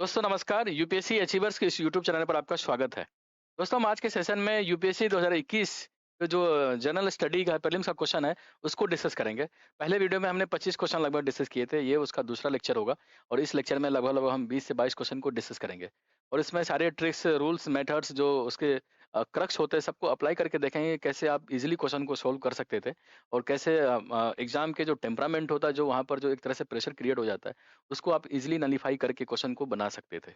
दोस्तों नमस्कार, UPSC achievers के इस यूट्यूब चैनल पर आपका स्वागत है। दोस्तों हम आज के सेशन में यूपीएससी 2021 के जो जनरल स्टडी का प्रीलिम्स का क्वेश्चन है, उसको डिस्कस करेंगे। पहले वीडियो में हमने 25 क्वेश्चन लगभग डिस्कस किए थे, ये उसका दूसरा लेक्चर होगा और इस लेक्चर में लगभग हम 20 से 22 क्वेश्चन को डिस्कस करेंगे। और इसमें सारे ट्रिक्स, रूल्स, मेथड्स जो उसके क्रक्स होते हैं सबको अप्लाई करके देखेंगे कैसे आप इजीली क्वेश्चन को सोल्व कर सकते थे और कैसे एग्जाम के जो टेम्परामेंट होता है, जो वहाँ पर जो एक तरह से प्रेशर क्रिएट हो जाता है, उसको आप इजीली नलीफाई करके क्वेश्चन को बना सकते थे।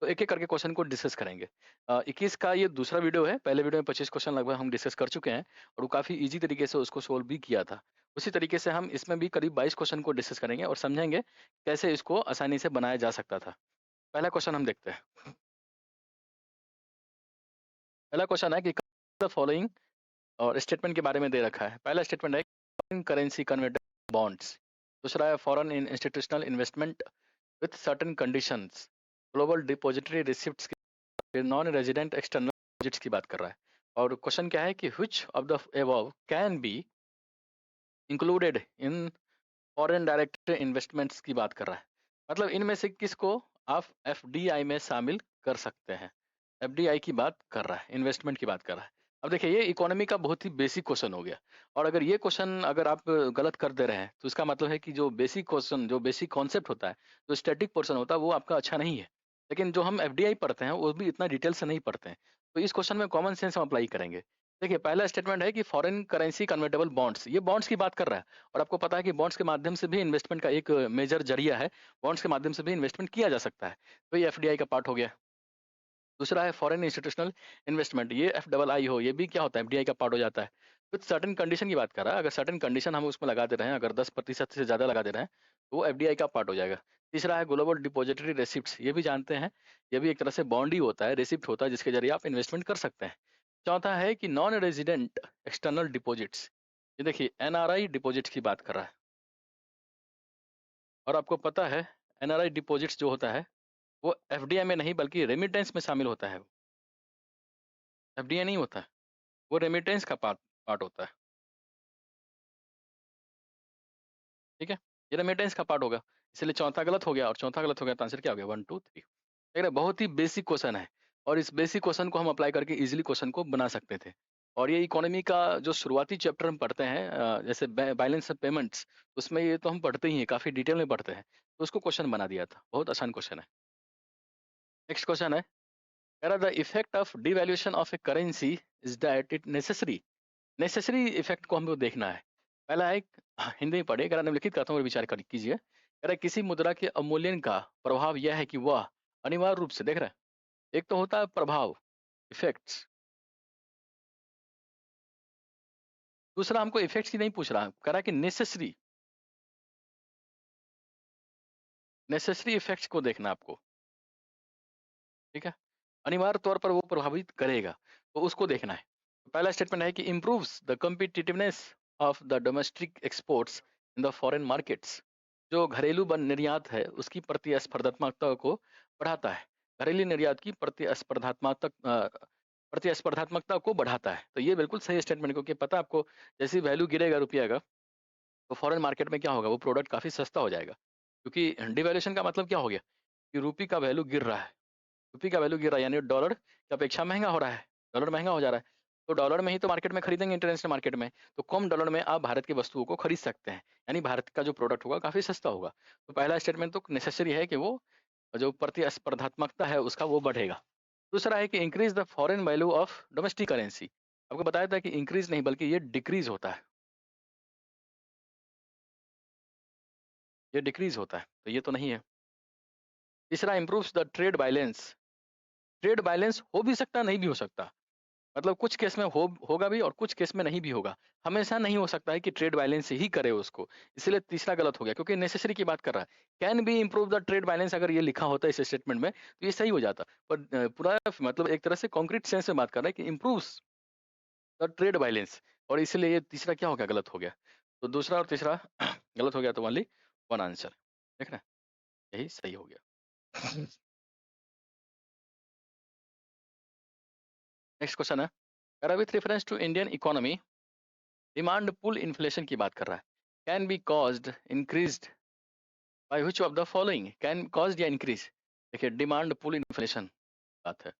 तो एक-एक करके क्वेश्चन को डिस्कस करेंगे। 21 का ये दूसरा वीडियो है, पहले वीडियो में 25 क्वेश्चन लगभग हम डिस्कस कर चुके हैं और वो काफ़ी ईज़ी तरीके से उसको सोल्व भी किया था। उसी तरीके से हम इसमें भी करीब 22 क्वेश्चन को डिस्कस करेंगे और समझेंगे कैसे इसको आसानी से बनाया जा सकता था। पहला क्वेश्चन हम देखते हैं। पहला क्वेश्चन है कि द फॉलोइंग और स्टेटमेंट के बारे में दे रखा है। पहला स्टेटमेंट है फॉरेन करेंसी कन्वर्टेबल बॉन्ड्स। दूसरा है foreign institutional investment with certain conditions. Global depository receipts फिर नॉन रेजिडेंट एक्सटर्नल डिपॉजिट्स की बात कर रहा है। और क्वेश्चन क्या है कि which of the above can be included in foreign direct investments की बात कर रहा है। मतलब इनमें से किसको आप एफडीआई में शामिल कर सकते हैं। एफडीआई की बात कर रहा है, इन्वेस्टमेंट की बात कर रहा है। अब देखिए ये इकोनॉमी का बहुत ही बेसिक क्वेश्चन हो गया और अगर ये क्वेश्चन अगर आप गलत कर दे रहे हैं तो इसका मतलब है कि जो बेसिक क्वेश्चन, जो बेसिक कॉन्सेप्ट होता है, जो स्टैटिक पोर्शन होता है वो आपका अच्छा नहीं है। लेकिन जो हम एफडीआई पढ़ते हैं वो भी इतना डिटेल से नहीं पढ़ते हैं। तो इस क्वेश्चन में कॉमन सेंस हम अप्लाई करेंगे। देखिए पहला स्टेटमेंट है कि फॉरेन करेंसी कन्वर्टेबल बॉन्ड्स, ये बॉन्ड्स की बात कर रहा है और आपको पता है कि बॉन्ड्स के माध्यम से भी इन्वेस्टमेंट का एक मेजर जरिया है। बॉन्ड्स के माध्यम से भी इन्वेस्टमेंट किया जा सकता है। तो ये एफडीआई का पार्ट हो गया। दूसरा है फॉरेन इंस्टीट्यूशनल इन्वेस्टमेंट, ये एफ डबल आई हो, ये भी क्या होता है, एफडीआई का पार्ट हो जाता है। विथ सर्टेन कंडीशन की बात कर रहा है, अगर सर्टेन कंडीशन हम उसमें लगा दे रहे हैं, अगर 10% से ज़्यादा लगा दे रहे हैं तो वो एफडीआई का पार्ट हो जाएगा। तीसरा है ग्लोबल डिपॉजिटरी रेसिप्ट्स, ये भी जानते हैं, ये भी एक तरह से बॉन्ड ही होता है, रेसिप्ट होता है जिसके जरिए आप इन्वेस्टमेंट कर सकते हैं। चौथा है कि नॉन रेजिडेंट एक्सटर्नल डिपॉजिट्स, ये देखिए एनआरआई डिपॉजिट्स की बात कर रहा है और आपको पता है एनआरआई डिपॉजिट्स जो होता है वो एफडीआई में नहीं बल्कि रेमिटेंस में शामिल होता है। एफडीआई नहीं होता है, वो रेमिटेंस का पार्ट पार्ट होता है। ठीक है, ये रेमिटेंस का पार्ट होगा, इसलिए चौथा गलत हो गया और चौथा गलत हो गया तो आंसर क्या हो गया, 1 2 3। देख रहे हैं, बहुत ही बेसिक क्वेश्चन है और इस बेसिक क्वेश्चन को हम अप्लाई करके इजीली क्वेश्चन को बना सकते थे। और ये इकोनॉमी का जो शुरुआती चैप्टर हम पढ़ते हैं, जैसे बैलेंस ऑफ पेमेंट्स, उसमें ये तो हम पढ़ते ही हैं, काफी डिटेल में पढ़ते हैं, तो उसको क्वेश्चन बना दिया था। बहुत आसान क्वेश्चन है। नेक्स्ट क्वेश्चन है, the effect of devaluation of A currency is that it necessary. Necessary effect को हमको देखना है। पहला है हिंदी में पढ़े, अगर निम्नलिखित करता हूँ विचार कर कीजिए। कह रहा है किसी मुद्रा के अवमूल्यन का प्रभाव यह है कि वह अनिवार्य रूप से, देख रहे हैं, एक तो होता है प्रभाव, इफेक्ट्स, दूसरा हमको इफेक्ट्स की नहीं पूछ रहा, कह रहा है कि नेसेसरी, नेसेसरी इफेक्ट्स को देखना आपको। ठीक है, अनिवार्य तौर पर वो प्रभावित करेगा, तो उसको देखना है। पहला स्टेटमेंट है कि improves the competitiveness of the domestic exports in the foreign markets. जो घरेलू निर्यात है उसकी प्रतिस्पर्धात्मकता को बढ़ाता है। घरेलू निर्यात की प्रतिस्पर्धात्मकता को बढ़ाता है। तो ये बिल्कुल सही स्टेटमेंट, क्योंकि पता है आपको, जैसे वैल्यू गिरेगा रुपया का तो फॉरेन मार्केट में क्या होगा, वो प्रोडक्ट काफी सस्ता हो जाएगा। क्योंकि डिवैल्यूएशन का मतलब क्या हो गया कि रुपये का वैल्यू गिर रहा है, रुपये का वैल्यू गिर रहा है यानी डॉलर की अपेक्षा महंगा हो रहा है, डॉलर महंगा हो जा रहा है। तो डॉलर में ही तो मार्केट में खरीदेंगे, इंटरनेशनल मार्केट में, तो कम डॉलर में आप भारत की वस्तुओं को खरीद सकते हैं, यानी भारत का जो प्रोडक्ट होगा काफी सस्ता होगा। तो पहला स्टेटमेंट तो नेसेसरी है कि वो जो प्रतिस्पर्धात्मकता है उसका वो बढ़ेगा। दूसरा है कि increase the foreign value of domestic currency. आपको बताया था कि इंक्रीज नहीं बल्कि ये डिक्रीज होता है, ये डिक्रीज होता है, तो ये तो नहीं है। तीसरा, improves the trade balance. Trade balance हो भी सकता, नहीं भी हो सकता, मतलब कुछ केस में होगा भी और कुछ केस में नहीं भी होगा। हमेशा नहीं हो सकता है कि ट्रेड बैलेंस ही करे उसको, इसलिए तीसरा गलत हो गया, क्योंकि नेसेसरी की बात कर रहा है। Can B improve the trade balance अगर ये लिखा होता है इस स्टेटमेंट में तो ये सही हो जाता, पर पूरा मतलब एक तरह से कॉन्क्रीट सेंस में बात कर रहा है कि इम्प्रूव्स द ट्रेड बैलेंस, और इसलिए ये तीसरा क्या हो गया, गलत हो गया। तो दूसरा और तीसरा गलत हो गया, तो ओनली वन आंसर, देख रहे हैं, यही सही हो गया। नेक्स्ट क्वेश्चन है, with reference to Indian economy, demand pull inflation की बात कर रहा है। Can be caused increased by which of the following, can caused या इंक्रीज। देखिए डिमांड पुल इन्फ्लेशन बात है।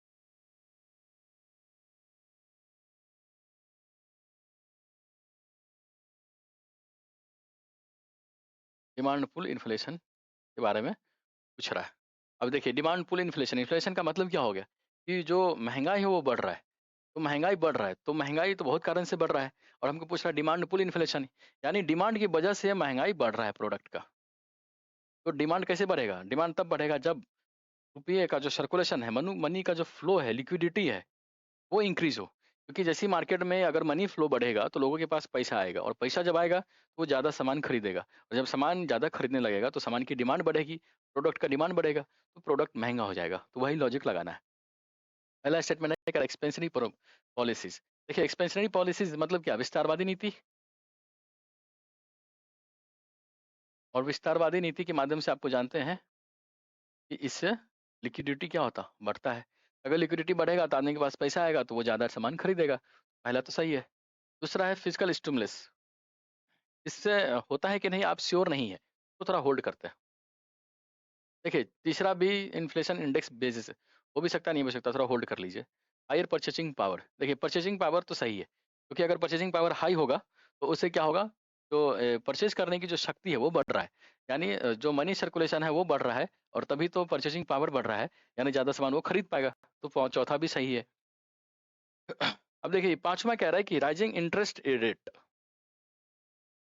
डिमांड पुल इन्फ्लेशन के बारे में पूछ रहा है। अब देखिए डिमांड पुल इन्फ्लेशन, इन्फ्लेशन का मतलब क्या हो गया कि जो महंगाई है वो बढ़ रहा है। तो महंगाई बढ़ रहा है तो महंगाई तो बहुत कारण से बढ़ रहा है, और हमको पूछ रहा है डिमांड पुल इन्फ्लेशन, यानी डिमांड की वजह से महंगाई बढ़ रहा है प्रोडक्ट का। तो डिमांड कैसे बढ़ेगा? डिमांड तब बढ़ेगा जब रुपये का जो सर्कुलेशन है, मनु मनी का जो फ्लो है, लिक्विडिटी है, वो इंक्रीज हो। क्योंकि जैसे ही मार्केट में अगर मनी फ्लो बढ़ेगा तो लोगों के पास पैसा आएगा, और पैसा जब आएगा तो वो ज़्यादा सामान खरीदेगा, और जब सामान ज़्यादा खरीदने लगेगा तो सामान की डिमांड बढ़ेगी, प्रोडक्ट का डिमांड बढ़ेगा, तो प्रोडक्ट महंगा हो जाएगा। तो वही लॉजिक लगाना है। पहला स्टेटमेंट है एक्सपेंशनरी पॉलिसीज। देखिए एक्सपेंशनरी पॉलिसीज मतलब क्या? विस्तारवादी नीति। और विस्तारवादी नीति के माध्यम से आपको जानते हैं कि इससे लिक्विडिटी क्या होता? बढ़ता है। अगर लिक्विडिटी बढ़ेगा तो आदमी के पास पैसा आएगा तो वो ज़्यादा सामान खरीदेगा। पहला तो सही है। दूसरा है फिजिकल स्टिमुलस। इससे होता है कि नहीं आप श्योर नहीं है, तो थोड़ा होल्ड करते हैं। देखिए तीसरा भी इन्फ्लेशन इंडेक्स बेसिस है, हो भी सकता है नहीं हो सकता, थोड़ा होल्ड कर लीजिए। Higher purchasing power. देखिए परचेसिंग पावर तो सही है, क्योंकि अगर परचेसिंग पावर हाई होगा तो उससे क्या होगा, तो परचेज करने की जो शक्ति है वो बढ़ रहा है, यानी जो मनी सर्कुलेशन है वो बढ़ रहा है, और तभी तो परचेसिंग पावर बढ़ रहा है, यानी ज़्यादा सामान वो खरीद पाएगा। तो चौथा भी सही है। अब देखिए पांचवा कह रहा है कि राइजिंग इंटरेस्ट रेट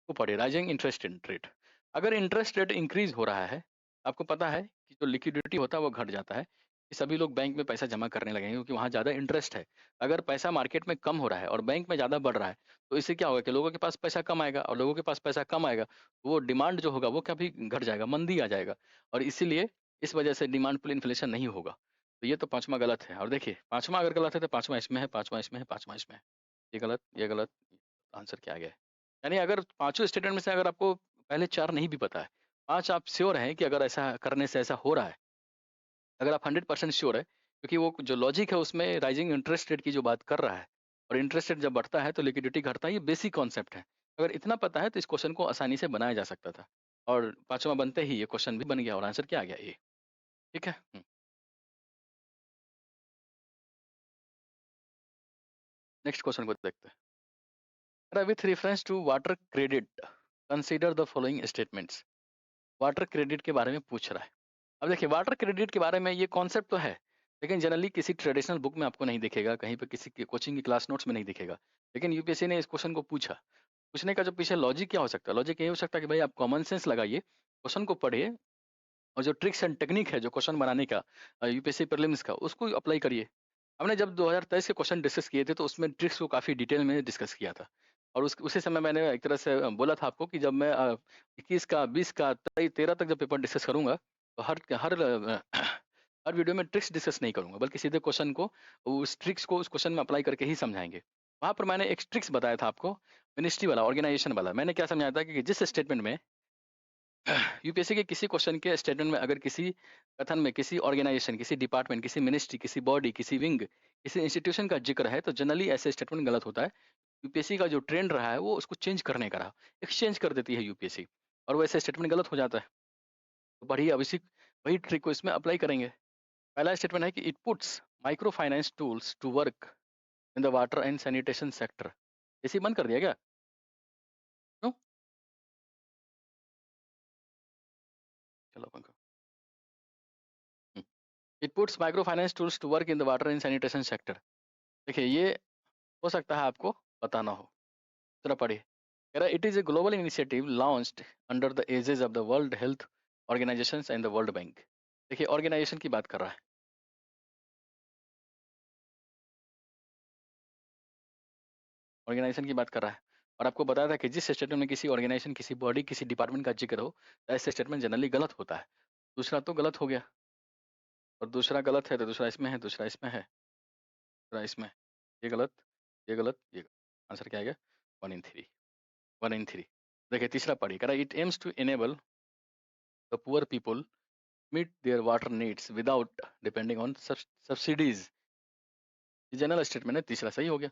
को पढ़े। राइजिंग इंटरेस्ट रेट, अगर इंटरेस्ट रेट इंक्रीज हो रहा है, आपको पता है कि जो लिक्विडिटी होता है वो घट जाता है, कि सभी लोग बैंक में पैसा जमा करने लगेंगे क्योंकि वहाँ ज़्यादा इंटरेस्ट है। अगर पैसा मार्केट में कम हो रहा है और बैंक में ज़्यादा बढ़ रहा है, तो इससे क्या होगा कि लोगों के पास पैसा कम आएगा, और लोगों के पास पैसा कम आएगा तो वो डिमांड जो होगा वो कभी घट जाएगा, मंदी आ जाएगा, और इसीलिए इस वजह से डिमांड पुल इन्फ्लेशन नहीं होगा। तो ये तो पांचवा गलत है। और देखिए पांचवा अगर गलत है तो पांचवा इसमें है, पांचवा इसमें है, पांचवा इसमें है। ये गलत, ये गलत। आंसर क्या आ गया है? यानी अगर पाँचों स्टेटमेंट में से अगर आपको पहले 4 नहीं भी पता है, 5 आप श्योर हैं कि अगर ऐसा करने से ऐसा हो रहा है, अगर आप 100% श्योर है, क्योंकि वो जो लॉजिक है उसमें राइजिंग इंटरेस्ट रेट की जो बात कर रहा है, और इंटरेस्ट रेट जब बढ़ता है तो लिक्विडिटी घटता है, ये बेसिक कॉन्सेप्ट है। अगर इतना पता है तो इस क्वेश्चन को आसानी से बनाया जा सकता था, और पाँचवाँ बनते ही ये क्वेश्चन भी बन गया, और आंसर क्या आ गया? ए। ठीक है? नेक्स्ट क्वेश्चन को देखते हैं। With reference to water credit consider the following statements. Water credit के बारे में पूछ रहा है। अब देखिए वाटर क्रेडिट के बारे में ये कॉन्सेप्ट तो है, लेकिन जनरली किसी ट्रेडिशनल बुक में आपको नहीं दिखेगा, कहीं पे किसी की कोचिंग की क्लास नोट्स में नहीं दिखेगा। लेकिन यूपीएससी ने इस क्वेश्चन को पूछा। पूछने का जो पीछे लॉजिक क्या हो सकता है? लॉजिक ये हो सकता है कि भाई आप कॉमन सेंस लगाइए, क्वेश्चन को पढ़िए, और जो ट्रिक्स एंड टेक्निक है जो क्वेश्चन बनाने का यूपीएससी प्रीलिम्स का, उसको अप्लाई करिए। हमने जब 2023 के क्वेश्चन डिस्कस किए थे तो उसमें ट्रिक्स को काफ़ी डिटेल में डिस्कस किया था, और उसी समय मैंने एक तरह से बोला था आपको कि जब मैं 21 का 20 का 13 तक जब पेपर डिस्कस करूंगा तो हर हर हर वीडियो में ट्रिक्स डिस्कस नहीं करूंगा, बल्कि सीधे क्वेश्चन को उस ट्रिक्स को उस क्वेश्चन में अप्लाई करके ही समझाएंगे। वहां पर मैंने एक ट्रिक्स बताया था आपको, मिनिस्ट्री वाला, ऑर्गेनाइजेशन वाला। मैंने क्या समझाया था कि जिस स्टेटमेंट में यूपीएससी के किसी क्वेश्चन के स्टेटमेंट में अगर किसी कथन में किसी ऑर्गेनाइजेशन, किसी डिपार्टमेंट, किसी मिनिस्ट्री, किसी बॉडी, किसी विंग, किसी इंस्टीट्यूशन का जिक्र है, तो जनरली ऐसे स्टेटमेंट गलत होता है। यूपीएससी का जो ट्रेंड रहा है वो उसको चेंज करने का रहा, एक्सचेंज कर देती है यूपीएससी, और वो ऐसे स्टेटमेंट गलत हो जाता है। तो बढ़िए अब इसी वही ट्रिक को इसमें अप्लाई करेंगे। पहला स्टेटमेंट है कि it puts micro finance tools to work in the water and sanitation sector. इसी बंद कर दिया क्या? क्यों? चलो पंखा। It puts micro finance tools to work in the water and sanitation sector. देखिए ये हो सकता है आपको पता ना हो, जरा पढ़िए। कह रहा है it is a global initiative launched under the aegis of the World Health Organizations and the World Bank. देखिए ऑर्गेनाइजेशन की बात कर रहा है, ऑर्गेनाइजेशन की बात कर रहा है, और आपको बताया था कि जिस स्टेटमेंट में किसी ऑर्गेनाइजेशन, किसी बॉडी, किसी डिपार्टमेंट का जिक्र हो, ऐसे स्टेटमेंट जनरली गलत होता है। दूसरा तो गलत हो गया, और दूसरा गलत है तो दूसरा इसमें है, दूसरा इसमें है, दूसरा इसमें है। ये गलत, ये गलत, ये गलत। आंसर क्या आएगा? 1 in 3। 1 in 3। देखिए तीसरा पढ़िए, कह रहा है it aims to enable the poor people meet their water needs without depending on subsidies. ये जनरल स्टेटमेंट है, तीसरा सही हो गया,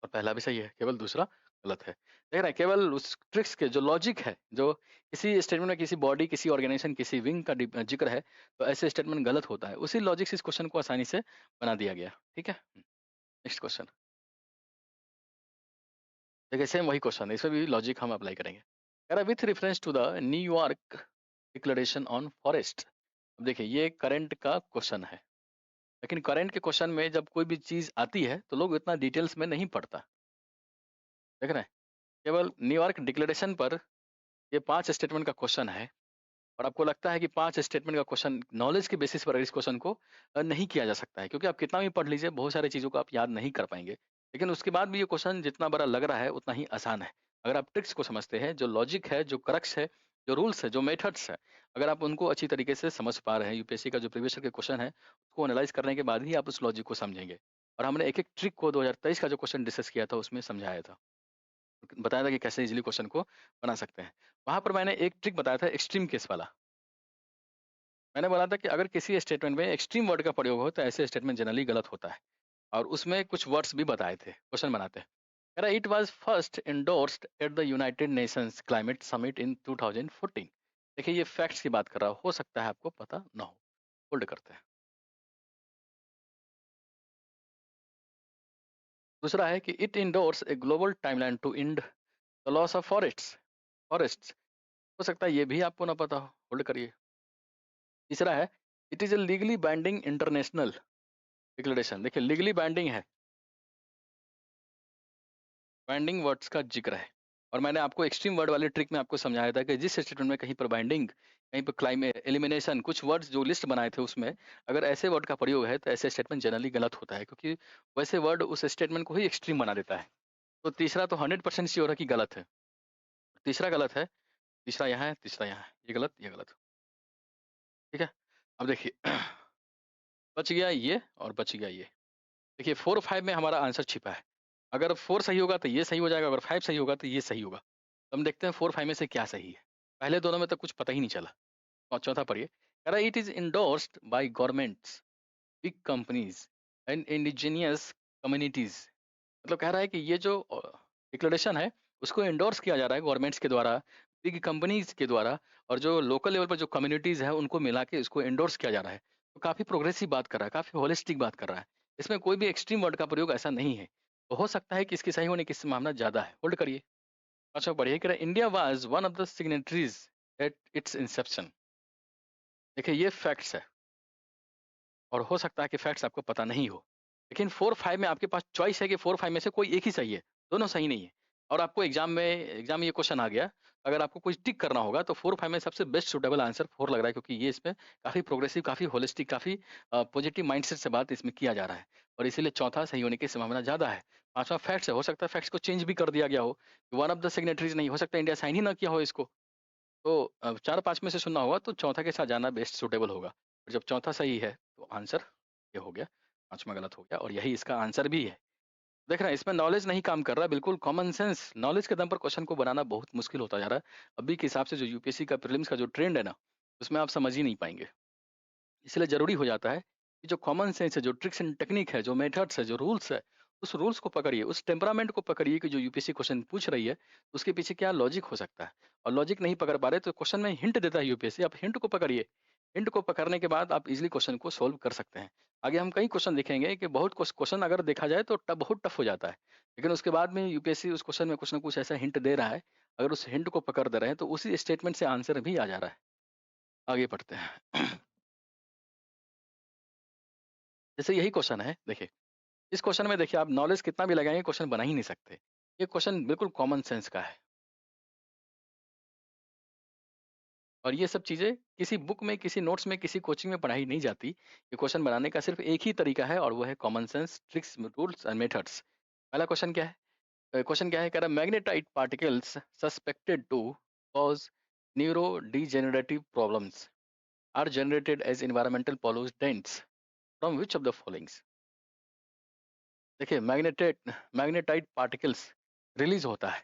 और पहला भी सही है, केवल दूसरा गलत है। देख रहे हैं केवल उस ट्रिक्स के जो लॉजिक है, जो किसी स्टेटमेंट में किसी बॉडी, किसी ऑर्गेनाइजेशन, किसी विंग का जिक्र है, तो ऐसे स्टेटमेंट गलत होता है। उसी लॉजिक से इस क्वेश्चन को आसानी से बना दिया गया। ठीक है, नेक्स्ट क्वेश्चन। देखिए सेम वही क्वेश्चन है, इसमें भी लॉजिक हम अप्लाई करेंगे। कह रहा with reference to the New York declaration on forest. अब देखिए ये करंट का क्वेश्चन है, लेकिन करंट के क्वेश्चन में जब कोई भी चीज आती है तो लोग इतना डिटेल्स में नहीं पढ़ता। देख रहे हैं, केवल न्यूयॉर्क डिक्लेरेशन पर ये 5 स्टेटमेंट का क्वेश्चन है, और आपको लगता है कि 5 स्टेटमेंट का क्वेश्चन नॉलेज के बेसिस पर इस क्वेश्चन को नहीं किया जा सकता है, क्योंकि आप कितना भी पढ़ लीजिए बहुत सारी चीज़ों को आप याद नहीं कर पाएंगे। लेकिन उसके बाद भी ये क्वेश्चन जितना बड़ा लग रहा है उतना ही आसान है। अगर आप ट्रिक्स को समझते हैं, जो लॉजिक है, जो क्रक्स है, जो रूल्स है, जो मेथड्स है, अगर आप उनको अच्छी तरीके से समझ पा रहे हैं, यूपीएससी का जो प्रीवियस ईयर के क्वेश्चन है उसको एनालाइज करने के बाद ही आप उस लॉजिक को समझेंगे। और हमने एक एक ट्रिक को 2023 का जो क्वेश्चन डिस्कस किया था उसमें समझाया था, बताया था कि कैसे इजीली क्वेश्चन को बना सकते हैं। वहां पर मैंने एक ट्रिक बताया था एक्सट्रीम केस वाला। मैंने बोला था कि अगर किसी स्टेटमेंट में एक्सट्रीम वर्ड का प्रयोग हो तो ऐसे स्टेटमेंट जनरली गलत होता है, और उसमें कुछ वर्ड्स भी बताए थे क्वेश्चन बनाते हैं। कह रहा it was first endorsed at the United Nations climate summit in 2014। देखिए ये फैक्ट्स की बात कर रहा हो सकता है आपको पता ना हो। होल्ड करते हैं। दूसरा है कि it endorse a global timeline to end the loss of forests. हो सकता है ये भी आपको ना पता हो। होल्ड करिए। तीसरा है it is A legally binding international declaration. देखिए लीगली बाइंडिंग है, बाइंडिंग वर्ड्स का जिक्र है, और मैंने आपको एक्सट्रीम वर्ड वाले ट्रिक में आपको समझाया था कि जिस स्टेटमेंट में कहीं पर बाइंडिंग, कहीं पर क्लाइमेट एलिमिनेशन, कुछ वर्ड्स जो लिस्ट बनाए थे उसमें अगर ऐसे वर्ड का प्रयोग है तो ऐसे स्टेटमेंट जनरली गलत होता है, क्योंकि वैसे वर्ड उस स्टेटमेंट को ही एक्सट्रीम बना देता है। तो तीसरा तो 100% श्योर है कि गलत है। तीसरा गलत है, तीसरा यहाँ है, तीसरा यहाँ है, ये गलत, ये गलत। ठीक है, अब देखिए बच गया ये और बच गया ये। देखिए 4 और 5 में हमारा आंसर छिपा है। अगर 4 सही होगा तो ये सही हो जाएगा, अगर 5 सही होगा तो ये सही होगा। तो हम देखते हैं 4 5 में से क्या सही है। पहले दोनों में तो कुछ पता ही नहीं चला। और चौथा पढ़िए, कह रहा है it is endorsed bye governments, big companies and indigenous communities. मतलब कह रहा है कि ये जो डिक्लेरेशन है उसको इंडोर्स किया जा रहा है गवर्नमेंट्स के द्वारा, बिग कंपनीज के द्वारा, और जो लोकल लेवल पर जो कम्युनिटीज है उनको मिला के इसको इंडोर्स किया जा रहा है। तो काफी प्रोग्रेसिव बात कर रहा है, काफी होलिस्टिक बात कर रहा है। इसमें कोई भी एक्सट्रीम वर्ड का प्रयोग ऐसा नहीं है। तो हो सकता है कि इसकी सही होने की संभावना ज्यादा है। होल्ड करिए। अच्छा बढ़िए, कह रहा है India was one of the signatories at its inception. देखिए ये फैक्ट्स है, और हो सकता है कि फैक्ट्स आपको पता नहीं हो, लेकिन 4 5 में आपके पास चॉइस है कि 4 5 में से कोई एक ही सही है, दोनों सही नहीं है। और आपको एग्जाम में ये क्वेश्चन आ गया, अगर आपको कुछ टिक करना होगा तो 4 5 में सबसे बेस्ट सूटेबल आंसर 4 लग रहा है, क्योंकि ये इसमें काफी प्रोग्रेसिव, काफी होलिस्टिक, काफी पॉजिटिव माइंडसेट से बात इसमें किया जा रहा है, और इसीलिए चौथा सही होने की संभावना ज्यादा है। पांचवा फैक्ट्स है, हो सकता है फैक्ट्स को चेंज भी कर दिया गया हो, वन ऑफ द सिग्नेटरीज नहीं, हो सकता है इंडिया साइन ही ना किया हो इसको। तो 4 5 में से सुनना होगा तो चौथा के साथ जाना बेस्ट सूटेबल होगा। और जब चौथा सही है तो आंसर ये हो गया, पांचवा गलत हो गया, और यही इसका आंसर भी है। देख रहे हैं इसमें नॉलेज नहीं काम कर रहा, बिल्कुल कॉमन सेंस, नॉलेज के दम पर क्वेश्चन को बनाना बहुत मुश्किल होता जा रहा है। अभी के हिसाब से जो यूपीएससी का प्रीलिम्स का जो ट्रेंड है ना, उसमें आप समझ ही नहीं पाएंगे। इसलिए ज़रूरी हो जाता है कि जो कॉमन सेंस है, जो ट्रिक्स एंड टेक्निक है, जो मेथड्स है, जो रूल्स है, उस रूल्स को पकड़िए, उस टेम्परामेंट को पकड़िए कि जो यूपीएससी क्वेश्चन पूछ रही है, उसके पीछे क्या लॉजिक हो सकता है। और लॉजिक नहीं पकड़ पा रहे तो क्वेश्चन में हिंट देता है यूपीएससी, आप हिंट को पकड़िए। हिंट को पकड़ने के बाद आप इजीली क्वेश्चन को सोल्व कर सकते हैं। आगे हम कई क्वेश्चन देखेंगे कि बहुत क्वेश्चन अगर देखा जाए तो बहुत टफ हो जाता है, लेकिन उसके बाद में यूपीएससी उस क्वेश्चन में कुछ ना कुछ ऐसा हिंट दे रहा है, अगर उस हिंट को पकड़ दे रहे हैं तो उसी स्टेटमेंट से आंसर भी आ जा रहा है। आगे पढ़ते हैं। जैसे यही क्वेश्चन है, देखिए इस क्वेश्चन में देखिए आप नॉलेज कितना भी लगाएंगे क्वेश्चन बना ही नहीं सकते। ये क्वेश्चन बिल्कुल कॉमन सेंस का है, और ये सब चीजें किसी बुक में, किसी नोट्स में, किसी कोचिंग में पढ़ाई नहीं जाती। ये क्वेश्चन बनाने का सिर्फ एक ही तरीका है, और वो है common sense, tricks, rules and methods. पहला क्वेश्चन क्या है? क्वेश्चन क्या है? कह रहा magnetite particles suspected to cause neurodegenerative problems are generated as environmental pollutants from which of the followings। देखिए मैग्नेटाइट पार्टिकल्स रिलीज होता है।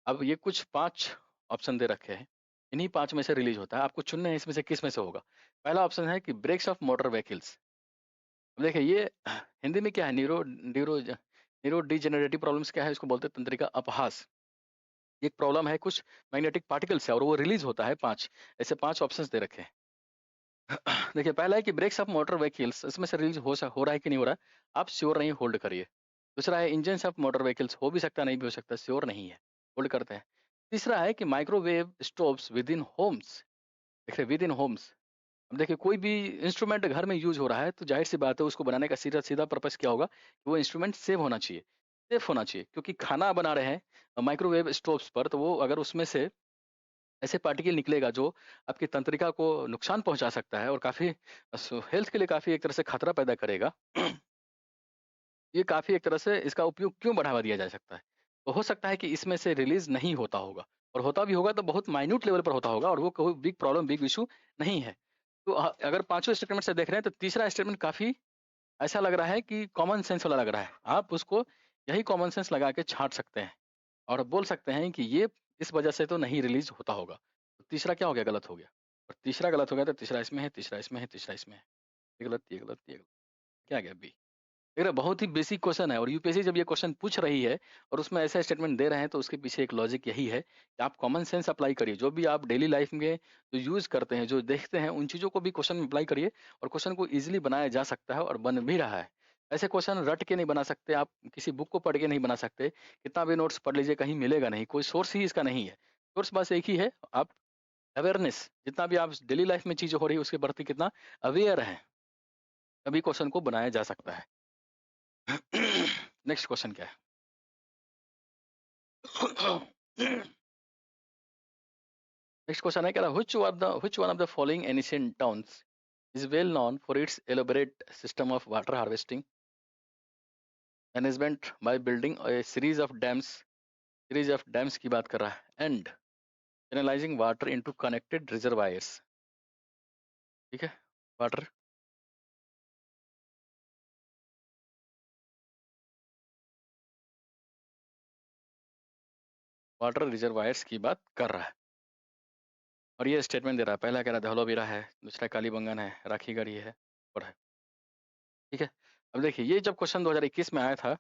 अब ये कुछ 5 ऑप्शन दे रखे हैं, इन्हीं 5 में से रिलीज़ होता है, आपको चुनना है इसमें से किस में से होगा। पहला ऑप्शन है कि ब्रेक्स ऑफ मोटर व्हीकल्स। अब देखिए ये हिंदी में क्या है, neuro neuro neuro degenerative problems क्या है? इसको बोलते हैं तंत्रिका अपहास। ये एक प्रॉब्लम है कुछ मैग्नेटिक पार्टिकल्स है और वो रिलीज होता है 5, ऐसे 5 ऑप्शंस दे रखे हैं। देखिए पहला है कि ब्रेक्स ऑफ मोटर व्हीकल्स, इसमें से रिलीज हो रहा है कि नहीं हो रहा है, आप श्योर नहीं, होल्ड करिए। दूसरा है इंजन ऑफ मोटर व्हीकल्स, हो भी सकता है नहीं भी हो सकता, श्योर नहीं है, होल्ड करते हैं। तीसरा है कि microwave stoves with in Holmes, देखिए विद इन होम्स, अब देखिए कोई भी इंस्ट्रूमेंट घर में यूज हो रहा है तो जाहिर सी बात है उसको बनाने का सीधा सीधा पर्पस क्या होगा कि वो इंस्ट्रूमेंट सेव होना चाहिए, सेफ होना चाहिए, क्योंकि खाना बना रहे हैं माइक्रोवेव स्टोव्स पर, तो वो अगर उसमें से ऐसे पार्टिकल निकलेगा जो आपकी तंत्रिका को नुकसान पहुंचा सकता है और काफी हेल्थ के लिए काफी एक तरह से खतरा पैदा करेगा। ये काफी एक तरह से इसका उपयोग क्यों बढ़ावा दिया जा सकता है, तो हो सकता है कि इसमें से रिलीज नहीं होता होगा, और होता भी होगा तो बहुत माइन्यूट लेवल पर होता होगा और वो कोई बिग प्रॉब्लम बिग इशू नहीं है। तो अगर पांचों स्टेटमेंट से देख रहे हैं तो तीसरा स्टेटमेंट काफी ऐसा लग रहा है कि कॉमन सेंस वाला लग रहा है, आप उसको यही कॉमन सेंस लगा के छांट सकते हैं और बोल सकते हैं कि ये इस वजह से तो नहीं रिलीज होता होगा। तो तीसरा क्या हो गया, गलत हो गया, और तीसरा गलत हो गया तो तीसरा इसमें है, तीसरा इसमें है, तीसरा इसमें है, ये गलत, ये गलत, ये गलत, क्या आ गया बी। देख रहे हैं, बहुत ही बेसिक क्वेश्चन है और यूपीएससी जब ये क्वेश्चन पूछ रही है और उसमें ऐसा स्टेटमेंट दे रहे हैं तो उसके पीछे एक लॉजिक यही है कि आप कॉमन सेंस अप्लाई करिए, जो भी आप डेली लाइफ में जो यूज करते हैं, जो देखते हैं, उन चीजों को भी क्वेश्चन में अप्लाई करिए और क्वेश्चन को इजीली बनाया जा सकता है और बन भी रहा है। ऐसे क्वेश्चन रट के नहीं बना सकते आप, किसी बुक को पढ़ के नहीं बना सकते, कितना भी नोट्स पढ़ लीजिए कहीं मिलेगा नहीं, कोई सोर्स ही इसका नहीं है। सोर्स बस एक ही है, आप अवेयरनेस, जितना भी आप डेली लाइफ में चीजें हो रही है उसके प्रति कितना अवेयर है, तभी क्वेश्चन को बनाया जा सकता है। नेक्स्ट क्वेश्चन क्या है? नेक्स्ट क्वेश्चन है क्या, which one of the following ancient towns is well known for its elaborate system of water harvesting management by building a series of dams की बात कर रहा है, and channelizing water into connected reservoirs, ठीक है, water water reservoirs की बात कर रहा है और ये स्टेटमेंट दे रहा है, पहला कह रहा है धौलावीरा है, दूसरा कालीबंगन है, राखीगढ़ी है और है, ठीक है। अब देखिए ये जब क्वेश्चन 2021 में आया था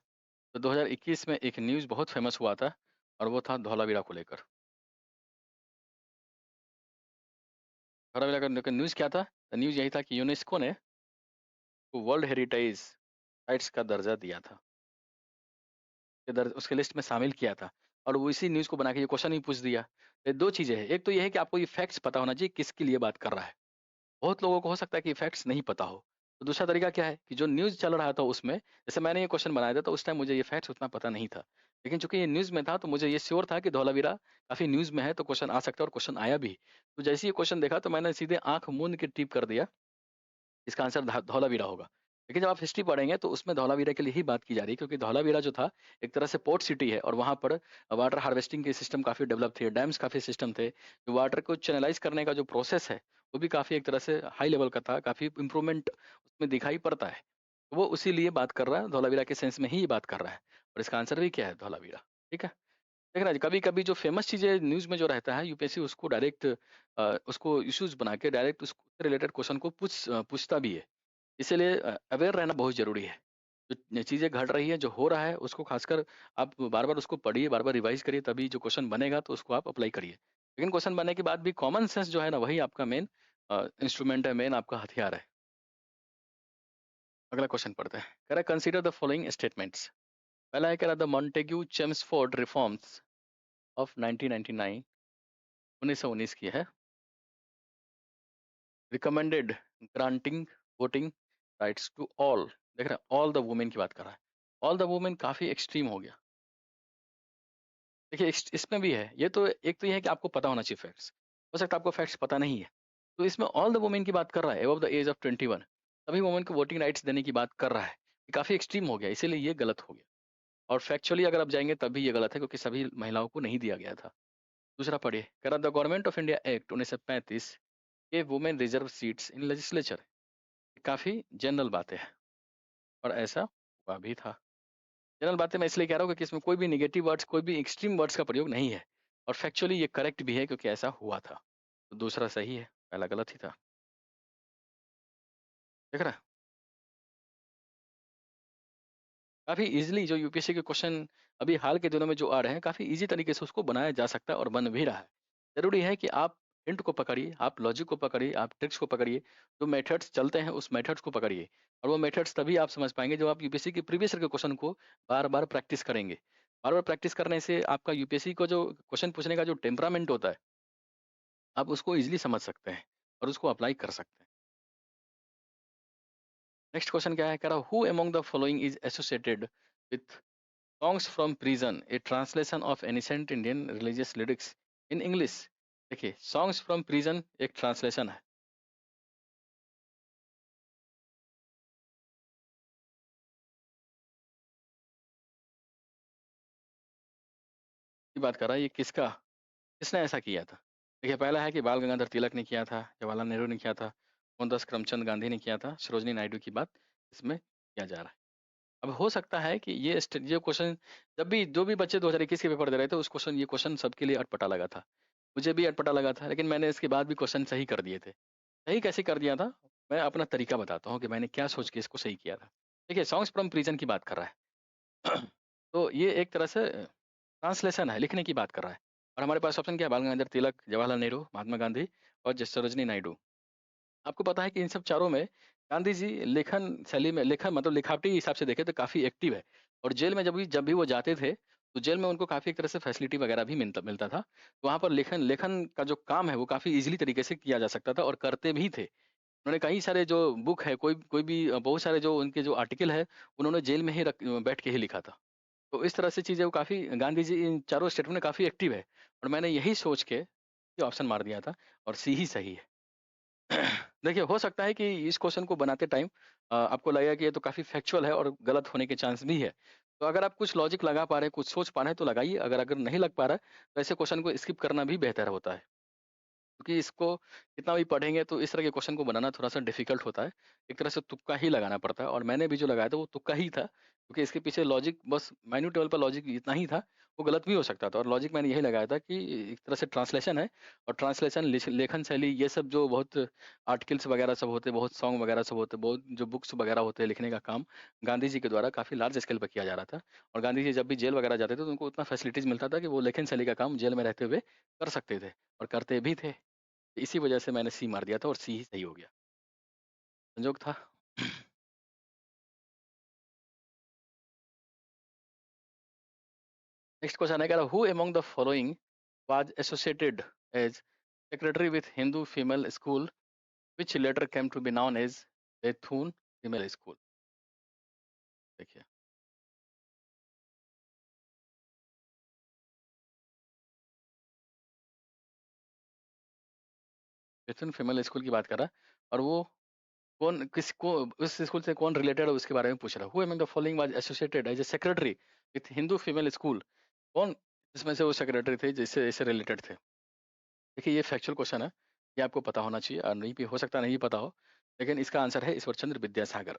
तो 2021 में एक न्यूज़ बहुत फेमस हुआ था और वो था धौलावीरा को लेकर। धौलावीरा का न्यूज़ क्या था? न्यूज़ यही था कि यूनेस्को ने वर्ल्ड हेरिटेज साइट्स का दर्जा दिया था, उसके लिस्ट में शामिल किया था, और वो इसी न्यूज़ को बना के ये क्वेश्चन ही पूछ दिया। ये दो चीज़ें हैं, एक तो ये है कि आपको ये फैक्ट्स पता होना चाहिए किसके लिए बात कर रहा है। बहुत लोगों को हो सकता है कि फैक्ट्स नहीं पता हो। तो दूसरा तरीका क्या है कि जो न्यूज़ चल रहा था उसमें, जैसे मैंने ये क्वेश्चन बनाया था तो उस टाइम मुझे ये फैक्ट्स उतना पता नहीं था। लेकिन चूँकि ये न्यूज़ में था तो मुझे ये श्योर था कि धौलावीरा काफ़ी न्यूज़ में है तो क्वेश्चन आ सकता है और क्वेश्चन आया भी। तो जैसे ही ये क्वेश्चन देखा तो मैंने सीधे आँख मूंद के टिक कर दिया, इसका आंसर धौलावीरा होगा। लेकिन जब आप हिस्ट्री पढ़ेंगे तो उसमें धौलावीरा के लिए ही बात की जा रही है, क्योंकि धौलावीरा जो था एक तरह से पोर्ट सिटी है और वहाँ पर वाटर हार्वेस्टिंग के सिस्टम काफ़ी डेवलप थे, डैम्स काफ़ी सिस्टम थे, जो वाटर को चैनलाइज करने का जो प्रोसेस है वो भी काफ़ी एक तरह से हाई लेवल का था, काफ़ी इंप्रूवमेंट उसमें दिखाई पड़ता है। तो वो उसी लिए बात कर रहा है, धौलावीरा के सेंस में ही ये बात कर रहा है और इसका आंसर भी क्या है, धौलावीरा, ठीक है। देख रहा है कभी कभी जो फेमस चीजें न्यूज में जो रहता है यूपीएससी उसको डायरेक्ट उसको इश्यूज बना के डायरेक्ट उससे रिलेटेड क्वेश्चन को पूछता भी है। इसीलिए अवेयर रहना बहुत ज़रूरी है। जो चीज़ें घट रही हैं, जो हो रहा है, उसको खासकर आप बार-बार उसको पढ़िए, बार-बार रिवाइज़ करिए, तभी जो क्वेश्चन बनेगा तो उसको आप अप्लाई करिए। लेकिन क्वेश्चन बनने के बाद भी कॉमन सेंस जो है ना, वही आपका मेन इंस्ट्रूमेंट है, मेन आपका हथियार है। अगला क्वेश्चन पढ़ते हैं। कह रहा है कंसीडर द फॉलोइंग स्टेटमेंट्स। पहला है कह रहा है the Montagu Chelmsford reforms of 1999, 1919 की है। Recommended granting voting rights to all, देख रहे हैं ऑल द वुमेन की बात कर रहा है। ऑल द वुमेन काफ़ी एक्सट्रीम हो गया। देखिए इसमें भी है, ये तो एक तो ये है कि आपको पता होना चाहिए फैक्ट्स, हो सकता है आपको फैक्ट्स पता नहीं है। तो इसमें ऑल द वुमेन की बात कर रहा है एबव द एज ऑफ 21, सभी वुमेन को वोटिंग राइट्स देने की बात कर रहा है, ये काफ़ी एक्सट्रीम हो गया, इसीलिए ये गलत हो गया। और फैक्चुअली अगर आप जाएंगे तब भी ये गलत है, क्योंकि सभी महिलाओं को नहीं दिया गया था। दूसरा पढ़िए, कह रहा the government of India act 1935 के women reserve seats in legislature, काफ़ी जनरल बातें हैं और ऐसा हुआ भी था। जनरल बातें मैं इसलिए कह रहा हूँ क्योंकि इसमें कोई भी नेगेटिव वर्ड्स, कोई भी एक्सट्रीम वर्ड्स का प्रयोग नहीं है और फैक्चुअली ये करेक्ट भी है क्योंकि ऐसा हुआ था। तो दूसरा सही है, पहला गलत ही था। देख रहा है? काफ़ी ईज़िली जो यूपीएससी के क्वेश्चन अभी हाल के दिनों में जो आ रहे हैं, काफ़ी ईज़ी तरीके से उसको बनाया जा सकता है और बन भी रहा है। ज़रूरी है कि आप हिंट को पकड़िए, आप लॉजिक को पकड़िए, आप ट्रिक्स को पकड़िए, जो मेथड्स चलते हैं उस मेथड्स को पकड़िए और वो मेथड्स तभी आप समझ पाएँगे जब आप यूपीएससी के प्रीवियस ईयर के क्वेश्चन को बार-बार प्रैक्टिस करेंगे। बार-बार प्रैक्टिस करने से आपका यूपीएससी को जो क्वेश्चन पूछने का जो टेम्परामेंट होता है, आप उसको ईज़िली समझ सकते हैं और उसको अप्लाई कर सकते हैं। नेक्स्ट क्वेश्चन क्या है? कह रहा who among the following is associated with songs from prison a translation of ancient Indian religious lyrics in English. देखिए, सॉन्ग्स फ्रॉम प्रिजन एक ट्रांसलेशन है की बात कर रहा है, ये किसका, किसने ऐसा किया था? देखिए, पहला है कि बाल गंगाधर तिलक ने किया था, जवाहरलाल नेहरू ने किया था, मोहनदास करमचंद गांधी ने किया था, सरोजनी नायडू की बात इसमें किया जा रहा है। अब हो सकता है कि ये क्वेश्चन जब भी जो भी बच्चे 2021 के पेपर दे रहे थे उस क्वेश्चन ये क्वेश्चन सबके लिए अटपटा लगा था। मुझे भी अटपटा लगा था, लेकिन मैंने इसके बाद भी क्वेश्चन सही कर दिए थे। सही कैसे कर दिया था? मैं अपना तरीका बताता हूँ कि मैंने क्या सोच के इसको सही किया था। देखिए, सॉन्ग्स फ्रॉम प्रिज़न की बात कर रहा है। तो ये एक तरह से ट्रांसलेशन है, लिखने की बात कर रहा है। और हमारे पास ऑप्शन क्या है? बाल गंगाधर तिलक, जवाहरलाल नेहरू, महात्मा गांधी और सरोजिनी नायडू। आपको पता है कि इन सब चारों में गांधी जी लेखन शैली में लेखन मतलब लिखावटी हिसाब से देखें तो काफ़ी एक्टिव है और जेल में जब भी वो जाते थे, तो जेल में उनको काफ़ी एक तरह से फैसिलिटी वगैरह भी मिलता मिलता था। तो वहाँ पर लेखन लेखन का जो काम है वो काफ़ी ईज़िली तरीके से किया जा सकता था और करते भी थे। उन्होंने कई सारे जो बुक है, कोई कोई भी बहुत सारे जो उनके जो आर्टिकल है, उन्होंने जेल में ही बैठ के ही लिखा था। तो इस तरह से चीज़ें वो काफ़ी गांधी जी इन चारों स्टेट में काफ़ी एक्टिव है और मैंने यही सोच के ये ऑप्शन मार दिया था और सी ही सही है। देखिए, हो सकता है कि इस क्वेश्चन को बनाते टाइम आपको लगेगा कि ये तो काफ़ी फैक्चुअल है और गलत होने के चांस भी है। तो अगर आप कुछ लॉजिक लगा पा रहे हैं, कुछ सोच पा रहे हैं तो लगाइए, अगर अगर नहीं लग पा रहा है, तो ऐसे क्वेश्चन को स्किप करना भी बेहतर होता है। क्योंकि इसको कितना भी पढ़ेंगे तो इस तरह के क्वेश्चन को बनाना थोड़ा-सा डिफ़िकल्ट होता है। एक तरह से तुक्का ही लगाना पड़ता है और मैंने भी जो लगाया था वो तुक्का ही था, क्योंकि इसके पीछे लॉजिक बस माइन्यूट लेवल पर लॉजिक इतना ही था, वो गलत भी हो सकता था और लॉजिक मैंने यही लगाया था कि एक तरह से ट्रांसलेशन है और ट्रांसलेशन लेखन शैली ये सब जो बहुत आर्टिकल्स वगैरह सब होते हैं, बहुत सॉन्ग वगैरह सब होते हैं, बहुत जो बुक्स वगैरह होते हैं लिखने का काम, गांधी जी के द्वारा काफ़ी लार्ज स्केल पे किया जा रहा था और गांधी जी जब भी जेल वगैरह जाते थे तो उनको उतना फैसिलिटीज़ मिलता था कि वो लेखन शैली का काम जेल में रहते हुए कर सकते थे और करते भी थे। इसी वजह से मैंने सी मार दिया था और सी ही सही हो गया। संजोग था। नेक्स्ट क्वेश्चन है, कह रहा who among the following was associated as secretary with Hindu female school which later came to be known as Bethune female school. देखिए, बेथुन फीमेल स्कूल की बात कर रहा है और वो कौन किसको उस स्कूल से कौन रिलेटेड है उसके बारे में पूछ रहा है। Who among the following was associated as a secretary with Hindu female school. कौन इसमें से वो सेक्रेटरी थे जिससे इससे रिलेटेड थे? देखिए, ये फैक्चुअल क्वेश्चन है, ये आपको पता होना चाहिए और नहीं भी हो सकता नहीं भी पता हो, लेकिन इसका आंसर है ईश्वर चंद्र विद्यासागर।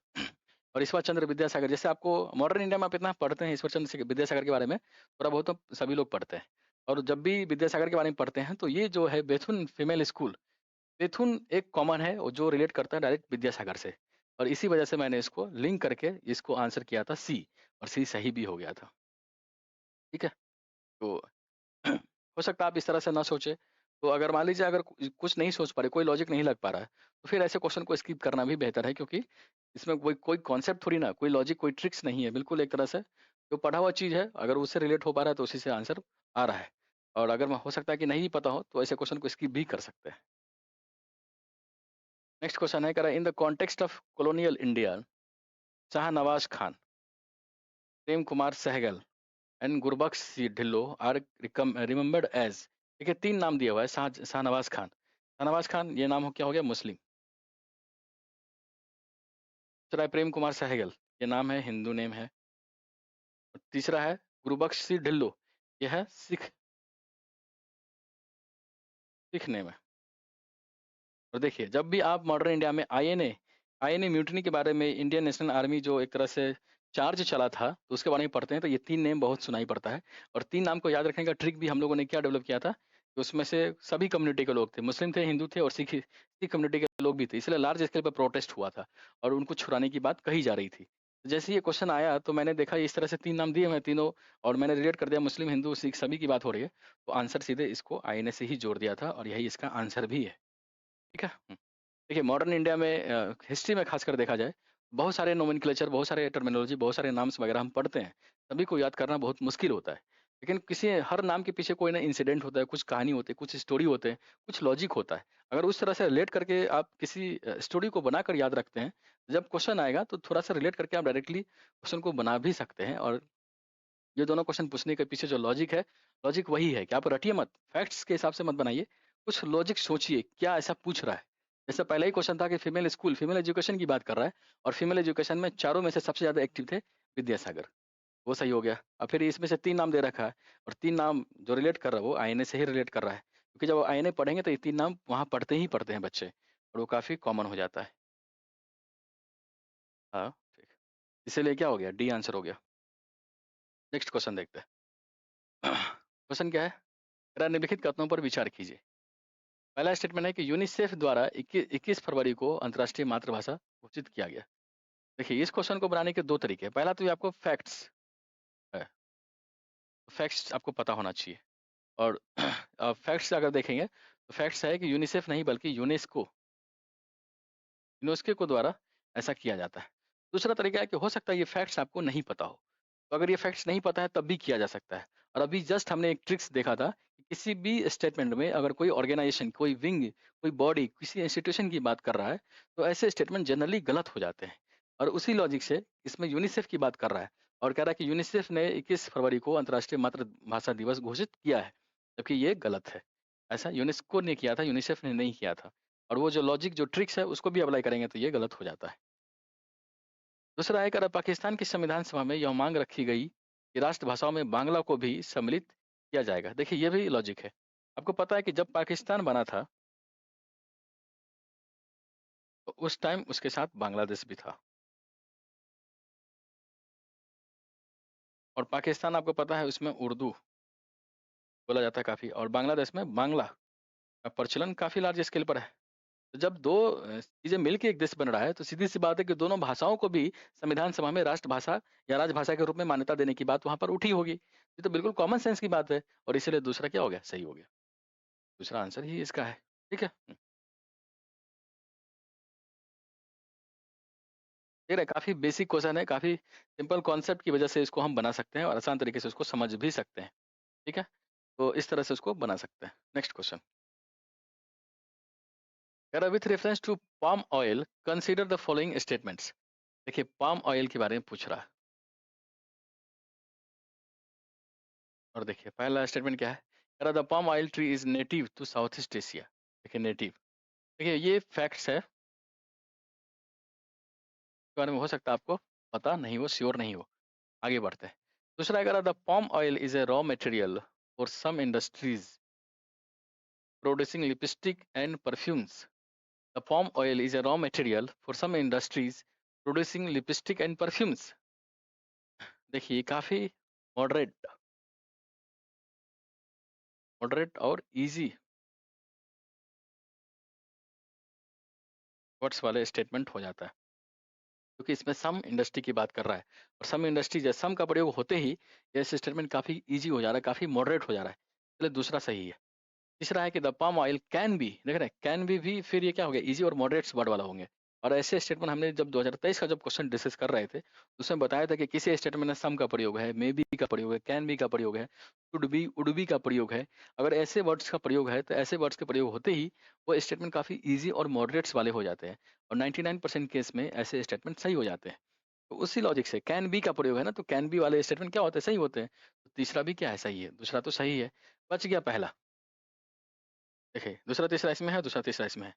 और ईश्वर चंद्र विद्यासागर जैसे आपको मॉडर्न इंडिया में आप इतना पढ़ते हैं ईश्वर चंद्र विद्यासागर के बारे में, थोड़ा बहुत तो सभी लोग पढ़ते हैं। और जब भी विद्यासागर के बारे में पढ़ते हैं तो ये जो है बेथुन फीमेल स्कूल, बेथुन एक कॉमन है और जो रिलेट करता है डायरेक्ट विद्यासागर से। और इसी वजह से मैंने इसको लिंक करके इसको आंसर किया था सी और सी सही भी हो गया था। ठीक है? तो हो सकता है आप इस तरह से ना सोचें। तो अगर मान लीजिए अगर कुछ नहीं सोच पा रहे, कोई लॉजिक नहीं लग पा रहा है, तो फिर ऐसे क्वेश्चन को स्किप करना भी बेहतर है क्योंकि इसमें कोई कोई कॉन्सेप्ट थोड़ी ना, कोई लॉजिक, कोई ट्रिक्स नहीं है। बिल्कुल एक तरह से जो पढ़ा हुआ चीज़ है, अगर उससे रिलेट हो पा रहा है तो उसी से आंसर आ रहा है। और अगर हो सकता है कि नहीं पता हो, तो ऐसे क्वेश्चन को स्किप भी कर सकते हैं। नेक्स्ट क्वेश्चन है, कह रहा है in the context of colonial India, Shahnawaz Khan, Prem Kumar Sahgal and Gurbaksh Dhillon are remembered as. देखिए, 3 नाम दिया हुआ है शाहनवाज खान। शाहनवाज खान ये नाम क्या हो गया? मुस्लिम। दूसरा है प्रेम कुमार सहगल, ये नाम है, हिंदू नेम है। और तीसरा है गुरबख्श ढिल्लो, ये है सिख, सिख नेम है। और देखिए, जब भी आप मॉडर्न इंडिया में आईएनए म्यूटिनी के बारे में, इंडियन नेशनल आर्मी जो एक तरह से चार्ज चला था, तो उसके बारे में पढ़ते हैं तो ये 3 नेम बहुत सुनाई पड़ता है। और 3 नाम को याद रखने का ट्रिक भी हम लोगों ने क्या डेवलप किया था, कि उसमें से सभी कम्युनिटी के लोग थे, मुस्लिम थे, हिंदू थे और सिख कम्युनिटी के लोग भी थे। इसलिए लार्ज स्केल पर प्रोटेस्ट हुआ था और उनको छुड़ाने की बात कही जा रही थी। जैसे ही ये क्वेश्चन आया तो मैंने देखा इस तरह से 3 नाम दिए हुए हैं तीनों, और मैंने रिलेट कर दिया मुस्लिम, हिंदू, सिख सभी की बात हो रही है। तो आंसर सीधे इसको आईएनए से ही जोड़ दिया था और यही इसका आंसर भी है। ठीक है? देखिए मॉडर्न इंडिया में हिस्ट्री में खासकर देखा जाए, बहुत सारे नोमेनक्लेचर, बहुत सारे टर्मिनोलॉजी, बहुत सारे नाम्स वगैरह हम पढ़ते हैं, सभी को याद करना बहुत मुश्किल होता है। लेकिन किसी हर नाम के पीछे कोई ना इंसिडेंट होता है, कुछ कहानी होती है, कुछ स्टोरी होते हैं, कुछ लॉजिक होता है। अगर उस तरह से रिलेट करके आप किसी स्टोरी को बनाकर याद रखते हैं, जब क्वेश्चन आएगा तो थोड़ा-सा रिलेट करके आप डायरेक्टली क्वेश्चन को बना भी सकते हैं। और ये दोनों क्वेश्चन पूछने के पीछे जो लॉजिक है, लॉजिक वही है कि आप रटिए मत, फैक्ट्स के हिसाब से मत बनाइए, कुछ लॉजिक सोचिए, क्या ऐसा पूछ रहा है? जैसे पहला ही क्वेश्चन था कि फीमेल स्कूल, फीमेल एजुकेशन की बात कर रहा है, और फीमेल एजुकेशन में चारों में से सबसे ज़्यादा एक्टिव थे विद्यासागर, वो सही हो गया। अब फिर इसमें से 3 नाम दे रखा है, और 3 नाम जो रिलेट कर रहा है वो आईएनए से ही रिलेट कर रहा है, क्योंकि जब आईएनए पढ़ेंगे तो ये 3 नाम वहाँ पढ़ते ही पढ़ते हैं बच्चे, और वो काफ़ी कॉमन हो जाता है। हाँ, ठीक। इसीलिए क्या हो गया? डी आंसर हो गया। नेक्स्ट क्वेश्चन देखते हैं। क्वेश्चन क्या है? जरा निम्नलिखित कथनों पर विचार कीजिए। पहला स्टेटमेंट है कि यूनिसेफ द्वारा 21 फरवरी को अंतर्राष्ट्रीय मातृभाषा घोषित किया गया। देखिए इस क्वेश्चन को बनाने के 2 तरीके हैं। पहला तो ये आपको फैक्ट्स है, फैक्ट्स आपको पता होना चाहिए। और फैक्ट्स अगर देखेंगे तो फैक्ट्स है कि यूनिसेफ नहीं बल्कि यूनेस्को, यूनेस्को के द्वारा ऐसा किया जाता है। दूसरा तरीका है कि हो सकता है ये फैक्ट्स आपको नहीं पता हो। तो अगर ये फैक्ट्स नहीं पता है तब भी किया जा सकता है। और अभी जस्ट हमने एक ट्रिक्स देखा था कि किसी भी स्टेटमेंट में अगर कोई ऑर्गेनाइजेशन, कोई विंग, कोई बॉडी, किसी इंस्टीट्यूशन की बात कर रहा है, तो ऐसे स्टेटमेंट जनरली गलत हो जाते हैं। और उसी लॉजिक से इसमें यूनिसेफ की बात कर रहा है, और कह रहा है कि यूनिसेफ ने 21 फरवरी को अंतर्राष्ट्रीय मातृभाषा दिवस घोषित किया है, जबकि ये गलत है। ऐसा यूनेस्को ने किया था, यूनिसेफ ने नहीं किया था। और वो जो लॉजिक, जो ट्रिक्स है, उसको भी अप्लाई करेंगे तो ये गलत हो जाता है। दूसरा है कि अगर पाकिस्तान की संविधान सभा में यह मांग रखी गई कि राष्ट्रभाषाओं में बांग्ला को भी सम्मिलित किया जाएगा। देखिए ये भी लॉजिक है। आपको पता है कि जब पाकिस्तान बना था तो उस टाइम उसके साथ बांग्लादेश भी था, और पाकिस्तान आपको पता है उसमें उर्दू बोला जाता है काफ़ी, और बांग्लादेश में बांग्ला का प्रचलन काफ़ी लार्ज स्केल पर है। तो जब 2 चीज़ें मिलके एक देश बन रहा है तो सीधी-सी बात है कि दोनों भाषाओं को भी संविधान सभा में राष्ट्रभाषा या राजभाषा के रूप में मान्यता देने की बात वहाँ पर उठी होगी। ये तो बिल्कुल कॉमन सेंस की बात है, और इसीलिए दूसरा क्या हो गया? सही हो गया। दूसरा आंसर ही इसका है। ठीक है? देख रहे हैं काफ़ी बेसिक क्वेश्चन है, काफ़ी सिंपल कॉन्सेप्ट की वजह से इसको हम बना सकते हैं और आसान तरीके से उसको समझ भी सकते हैं। ठीक है? तो इस तरह से उसको बना सकते हैं। Next question. कह रहा है with reference to palm oil consider the following statements. देखिए पाम ऑयल के बारे में पूछ रहा है, और देखिए पहला स्टेटमेंट क्या है? कह रहा the palm oil tree is native to South East Asia. देखिए नेटिव, देखिए ये फैक्ट्स है, इसके बारे में हो सकता है आपको पता नहीं हो, श्योर नहीं हो। आगे बढ़ते हैं। दूसरा कह रहा the palm oil is a raw material for some industries producing lipstick and perfumes. The palm oil is a raw material for some industries producing lipstick and perfumes. देखिए काफी मॉडरेट मॉडरेट और इजी वर्ड्स वाले statement हो जाता है, क्योंकि इसमें सम industry की बात कर रहा है, और सम इंडस्ट्री या सम का प्रयोग होते ही ये स्टेटमेंट काफी इजी हो जा रहा है, काफी मॉडरेट हो जा रहा है, इसलिए दूसरा सही है। तीसरा है कि the palm oil can be, देख रहे हैं कैन बी भी फिर ये क्या हो गया? इजी और मॉडरेट्स वर्ड वाला होंगे। और ऐसे स्टेटमेंट हमने जब 2023 का जब क्वेश्चन डिस्कस कर रहे थे तो उसमें बताया था कि किसी स्टेटमेंट में सम का प्रयोग है, मे बी का प्रयोग है, कैन बी का प्रयोग है, शुड बी, वुड बी का प्रयोग है। अगर ऐसे वर्ड्स का प्रयोग है तो ऐसे वर्ड्स के प्रयोग होते ही वो स्टेटमेंट काफी इजी और मॉडरेट्स वाले हो जाते हैं, और 99% केस में ऐसे स्टेटमेंट सही हो जाते हैं। तो उसी लॉजिक से कैन बी का प्रयोग है ना, तो कैन बी वाले स्टेटमेंट क्या होते हैं? सही होते हैं। तो तीसरा भी क्या है? सही है। दूसरा तो सही है, बच गया पहला। देखिए, दूसरा तीसरा इसमें है, दूसरा तीसरा इसमें है।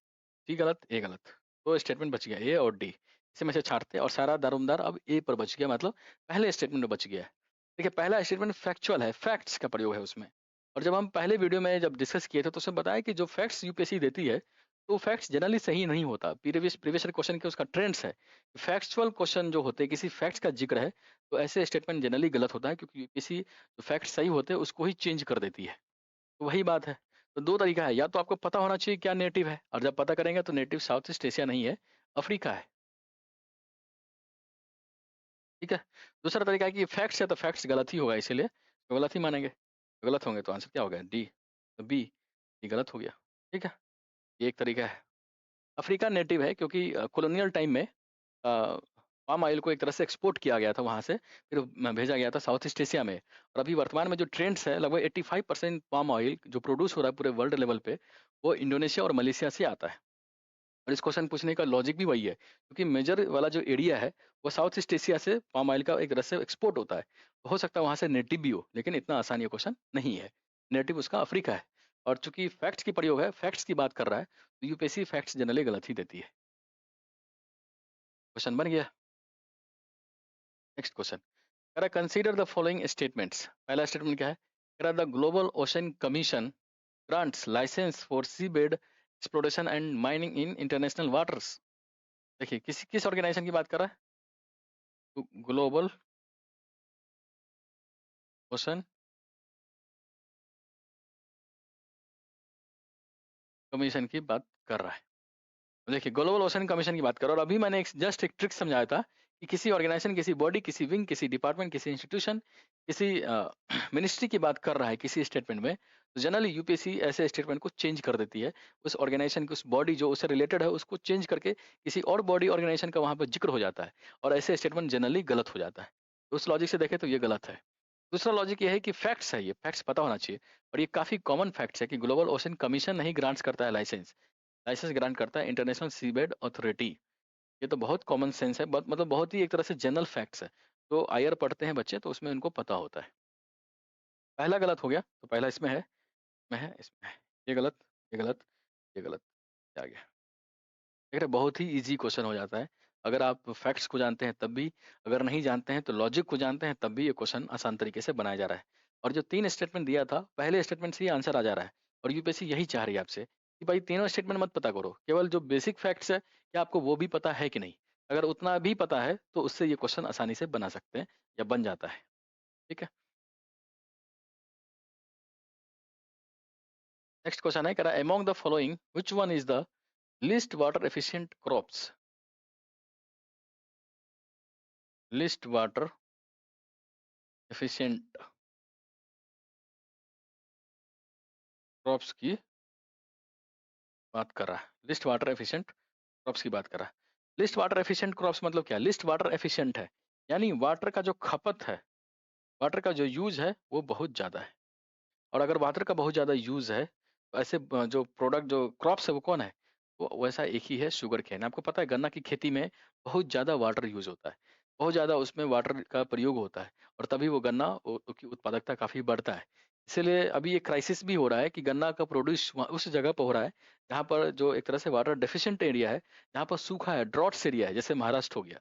सी गलत, ए गलत। 2 स्टेटमेंट बच गया, ए और डी। इसी में से छाँटते और सारा दारोमदार अब ए पर बच गया, मतलब पहले स्टेटमेंट में बच गया है। देखिए, पहला स्टेटमेंट फैक्चुअल है, फैक्ट्स का प्रयोग है उसमें। और जब हम पहले वीडियो में जब डिस्कस किए थे तो उसमें बताया कि जो फैक्ट्स यूपीएससी देती है, तो फैक्ट्स जनरली सही नहीं होता। प्रीवियस प्रीवियस क्वेश्चन के उसका ट्रेंड्स है। फैक्चुअल क्वेश्चन जो होते हैं, किसी फैक्ट्स का ज़िक्र है, तो ऐसे स्टेटमेंट जनरली गलत होता है, क्योंकि यूपीएससी जो फैक्ट्स सही होते हैं, उसको ही चेंज कर देती है। तो वही बात है। तो 2 तरीका है, या तो आपको पता होना चाहिए क्या नेटिव है, और जब पता करेंगे तो नेटिव साउथ ईस्ट एशिया नहीं है, अफ्रीका है। ठीक है। दूसरा तरीका है कि फैक्ट्स है तो फैक्ट्स गलत ही होगा, इसीलिए तो गलत ही मानेंगे। तो गलत होंगे तो आंसर क्या हो गया? डी। तो बी, ये गलत हो गया। ठीक है, ये एक तरीका है। अफ्रीका नेटिव है क्योंकि कॉलोनियल टाइम में पाम ऑयल को एक तरह से एक्सपोर्ट किया गया था वहाँ से, फिर भेजा गया था साउथ ईस्ट एशिया में। और अभी वर्तमान में जो ट्रेंड्स है, लगभग 85% पाम ऑयल जो प्रोड्यूस हो रहा है पूरे वर्ल्ड लेवल पे, वो इंडोनेशिया और मलेशिया से आता है। और इस क्वेश्चन पूछने का लॉजिक भी वही है, क्योंकि मेजर वाला जो एरिया है वो साउथ ईस्ट एशिया से पाम ऑयल का एक तरह से एक्सपोर्ट होता है। हो सकता है वहाँ से नेटिव भी हो, लेकिन इतना आसान ये क्वेश्चन नहीं है। नेटिव उसका अफ्रीका है। और चूंकि फैक्ट्स की प्रयोग है, फैक्ट्स की बात कर रहा है, तो यूपीएससी फैक्ट्स जनरली गलत ही देती है। क्वेश्चन बन गया। नेक्स्ट क्वेश्चन कह रहा है कंसीडर द फॉलोइंग स्टेटमेंट्स। पहला स्टेटमेंट क्या है? कह रहा है the Global Ocean Commission grants licence for sea bed exploration and mining in international waters. देखिए किस ऑर्गेनाइजेशन की बात कर रहा है? ग्लोबल ओशन कमीशन की बात कर रहा है। देखिए ग्लोबल ओशन कमीशन की बात करो, और अभी मैंने जस्ट एक ट्रिक समझाया था कि किसी ऑर्गेनाइजेशन, किसी बॉडी, किसी विंग, किसी डिपार्टमेंट, किसी इंस्टीट्यूशन, किसी मिनिस्ट्री की बात कर रहा है किसी स्टेटमेंट में, तो जनरली यूपीएससी ऐसे स्टेटमेंट को चेंज कर देती है। उस ऑर्गेनाइजेशन की, उस बॉडी जो उससे रिलेटेड है, उसको चेंज करके किसी और बॉडी ऑर्गेनाइजेशन का वहां पर जिक्र हो जाता है, और ऐसे स्टेटमेंट जनरली गलत हो जाता है। तो उस लॉजिक से देखें तो ये गलत है। दूसरा लॉजिक ये है कि फैक्ट्स है, ये फैक्ट्स पता होना चाहिए। और ये काफी कॉमन फैक्ट्स है कि ग्लोबल ओशन कमीशन नहीं ग्रांट्स करता है लाइसेंस। लाइसेंस ग्रांट करता है इंटरनेशनल सीबेड अथॉरिटी। ये तो बहुत कॉमन सेंस है, बहुत मतलब बहुत ही एक तरह से जनरल फैक्ट्स है। तो आईआर पढ़ते हैं बच्चे तो उसमें उनको पता होता है। पहला गलत हो गया, तो पहला इसमें है, में है, इसमें है। ये गलत, ये गलत, ये गलत, ये आ गया। देख रहे, बहुत ही इजी क्वेश्चन हो जाता है। अगर आप फैक्ट्स को जानते हैं तब भी, अगर नहीं जानते हैं तो लॉजिक को जानते हैं तब भी, ये क्वेश्चन आसान तरीके से बनाया जा रहा है। और जो 3 स्टेटमेंट दिया था, पहले स्टेटमेंट से ही आंसर आ जा रहा है। और यूपीएससी यही चाह रही है आपसे कि भाई तीनों स्टेटमेंट मत पता करो, केवल जो बेसिक फैक्ट्स है क्या आपको वो भी पता है कि नहीं। अगर उतना भी पता है तो उससे ये क्वेश्चन आसानी से बना सकते हैं, या बन जाता है। ठीक है। नेक्स्ट क्वेश्चन है, कह रहा है among the following which one is the list water efficient crops. List water efficient crops की बात कर रहा है। लिस्ट वाटर एफिशिएंट क्रॉप्स की बात कर रहा है। लिस्ट वाटर एफिशिएंट क्रॉप्स मतलब क्या? लिस्ट वाटर एफिशिएंट है, यानी वाटर का जो खपत है, वाटर का जो यूज है वो बहुत ज्यादा है। और अगर वाटर का बहुत ज्यादा यूज है, तो ऐसे जो प्रोडक्ट, जो क्रॉप्स है, वो कौन है? वो वैसा एक ही है, शुगर केन। आपको पता है गन्ना की खेती में बहुत ज्यादा वाटर यूज होता है, बहुत ज्यादा उसमें वाटर का प्रयोग होता है, और तभी वो गन्ना की उत्पादकता काफी बढ़ता है। इसीलिए अभी ये क्राइसिस भी हो रहा है कि गन्ना का प्रोड्यूस उस जगह पर हो रहा है जहाँ पर जो एक तरह से वाटर डेफिशिएंट एरिया है, जहाँ पर सूखा है, ड्रॉट्स एरिया है, जैसे महाराष्ट्र हो गया।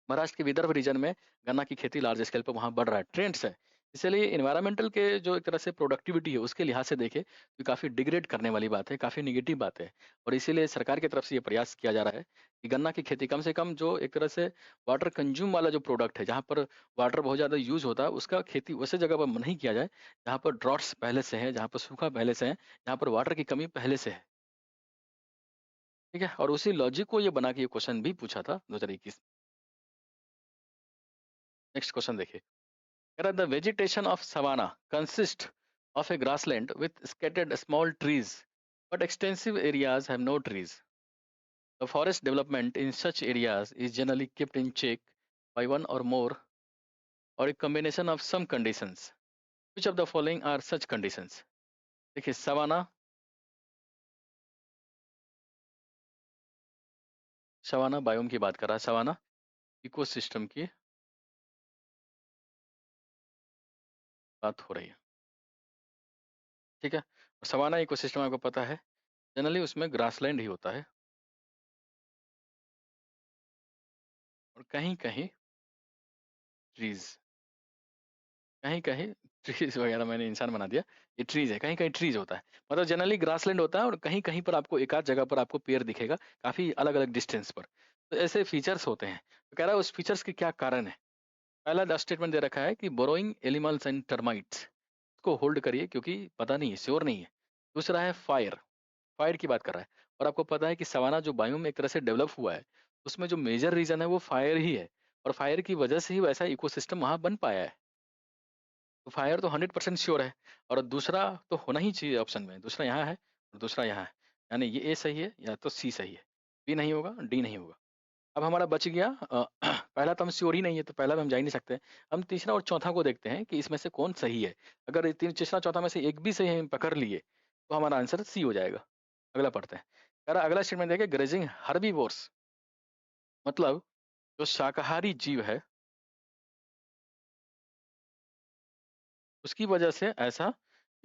महाराष्ट्र के विदर्भ रीजन में गन्ना की खेती लार्ज स्केल पर वहाँ बढ़ रहा है, ट्रेंड्स है। इसलिए इन्वायरमेंटल के जो एक तरह से प्रोडक्टिविटी है उसके लिहाज से देखे तो काफ़ी डिग्रेड करने वाली बात है, काफ़ी निगेटिव बात है। और इसीलिए सरकार की तरफ से ये प्रयास किया जा रहा है कि गन्ना की खेती कम से कम, जो एक तरह से वाटर कंज्यूम वाला जो प्रोडक्ट है, जहाँ पर वाटर बहुत ज़्यादा यूज होता है, उसका खेती वैसे जगह पर नहीं किया जाए जहाँ पर ड्रॉट्स पहले से है, जहाँ पर सूखा पहले से है, जहाँ पर वाटर की कमी पहले से है। ठीक है, और उसी लॉजिक को ये बना के ये क्वेश्चन भी पूछा था 2021। नेक्स्ट क्वेश्चन देखिए। Whereas the vegetation of savanna consists of a grassland with scattered small trees, but extensive areas have no trees. The forest development in such areas is generally kept in check by one or more or a combination of some conditions. Which of the following are such conditions? देखिए savanna, savanna biome की बात कर रहा है, savanna ecosystem की बात हो रही है। ठीक है, सवाना इकोसिस्टम आपको पता है जनरली उसमें ग्रासलैंड ही होता है, और कहीं कहीं ट्रीज, कहीं कहीं ट्रीज वगैरह मैंने इंसान बना दिया, ये ट्रीज है, कहीं कहीं ट्रीज होता है। मतलब जनरली ग्रासलैंड होता है, और कहीं कहीं पर आपको एक आध जगह पर आपको पेड़ दिखेगा, काफी अलग अलग डिस्टेंस पर। तो ऐसे फीचर्स होते हैं। तो कह रहा है उस फीचर्स के क्या कारण है। पहला स्टेटमेंट दे रखा है कि बोरोइंग एनिमल्स एंड टर्माइट्स, को होल्ड करिए क्योंकि पता नहीं है, श्योर नहीं है। दूसरा है फायर, फायर की बात कर रहा है। और आपको पता है कि सवाना जो बायोम एक तरह से डेवलप हुआ है, उसमें जो मेजर रीजन है वो फायर ही है। और फायर की वजह से ही वैसा इकोसिस्टम वहाँ बन पाया है। तो फायर तो 100% श्योर है, और दूसरा तो होना ही चाहिए ऑप्शन में, दूसरा यहाँ है और दूसरा यहाँ है, यानी ये ए सही है या तो सी सही है, बी नहीं होगा, डी नहीं होगा। अब हमारा बच गया पहला तो हम श्योर ही नहीं है, तो पहला में हम जा ही नहीं सकते। हम तीसरा और चौथा को देखते हैं कि इसमें से कौन सही है। अगर ये तीसरा चौथा में से एक भी सही हम पकड़ लिए तो हमारा आंसर सी हो जाएगा। अगला पढ़ते हैं। कह रहा अगला स्टेटमेंट देखिए, ग्रेजिंग हर्बीवोर्स, मतलब जो शाकाहारी जीव है उसकी वजह से ऐसा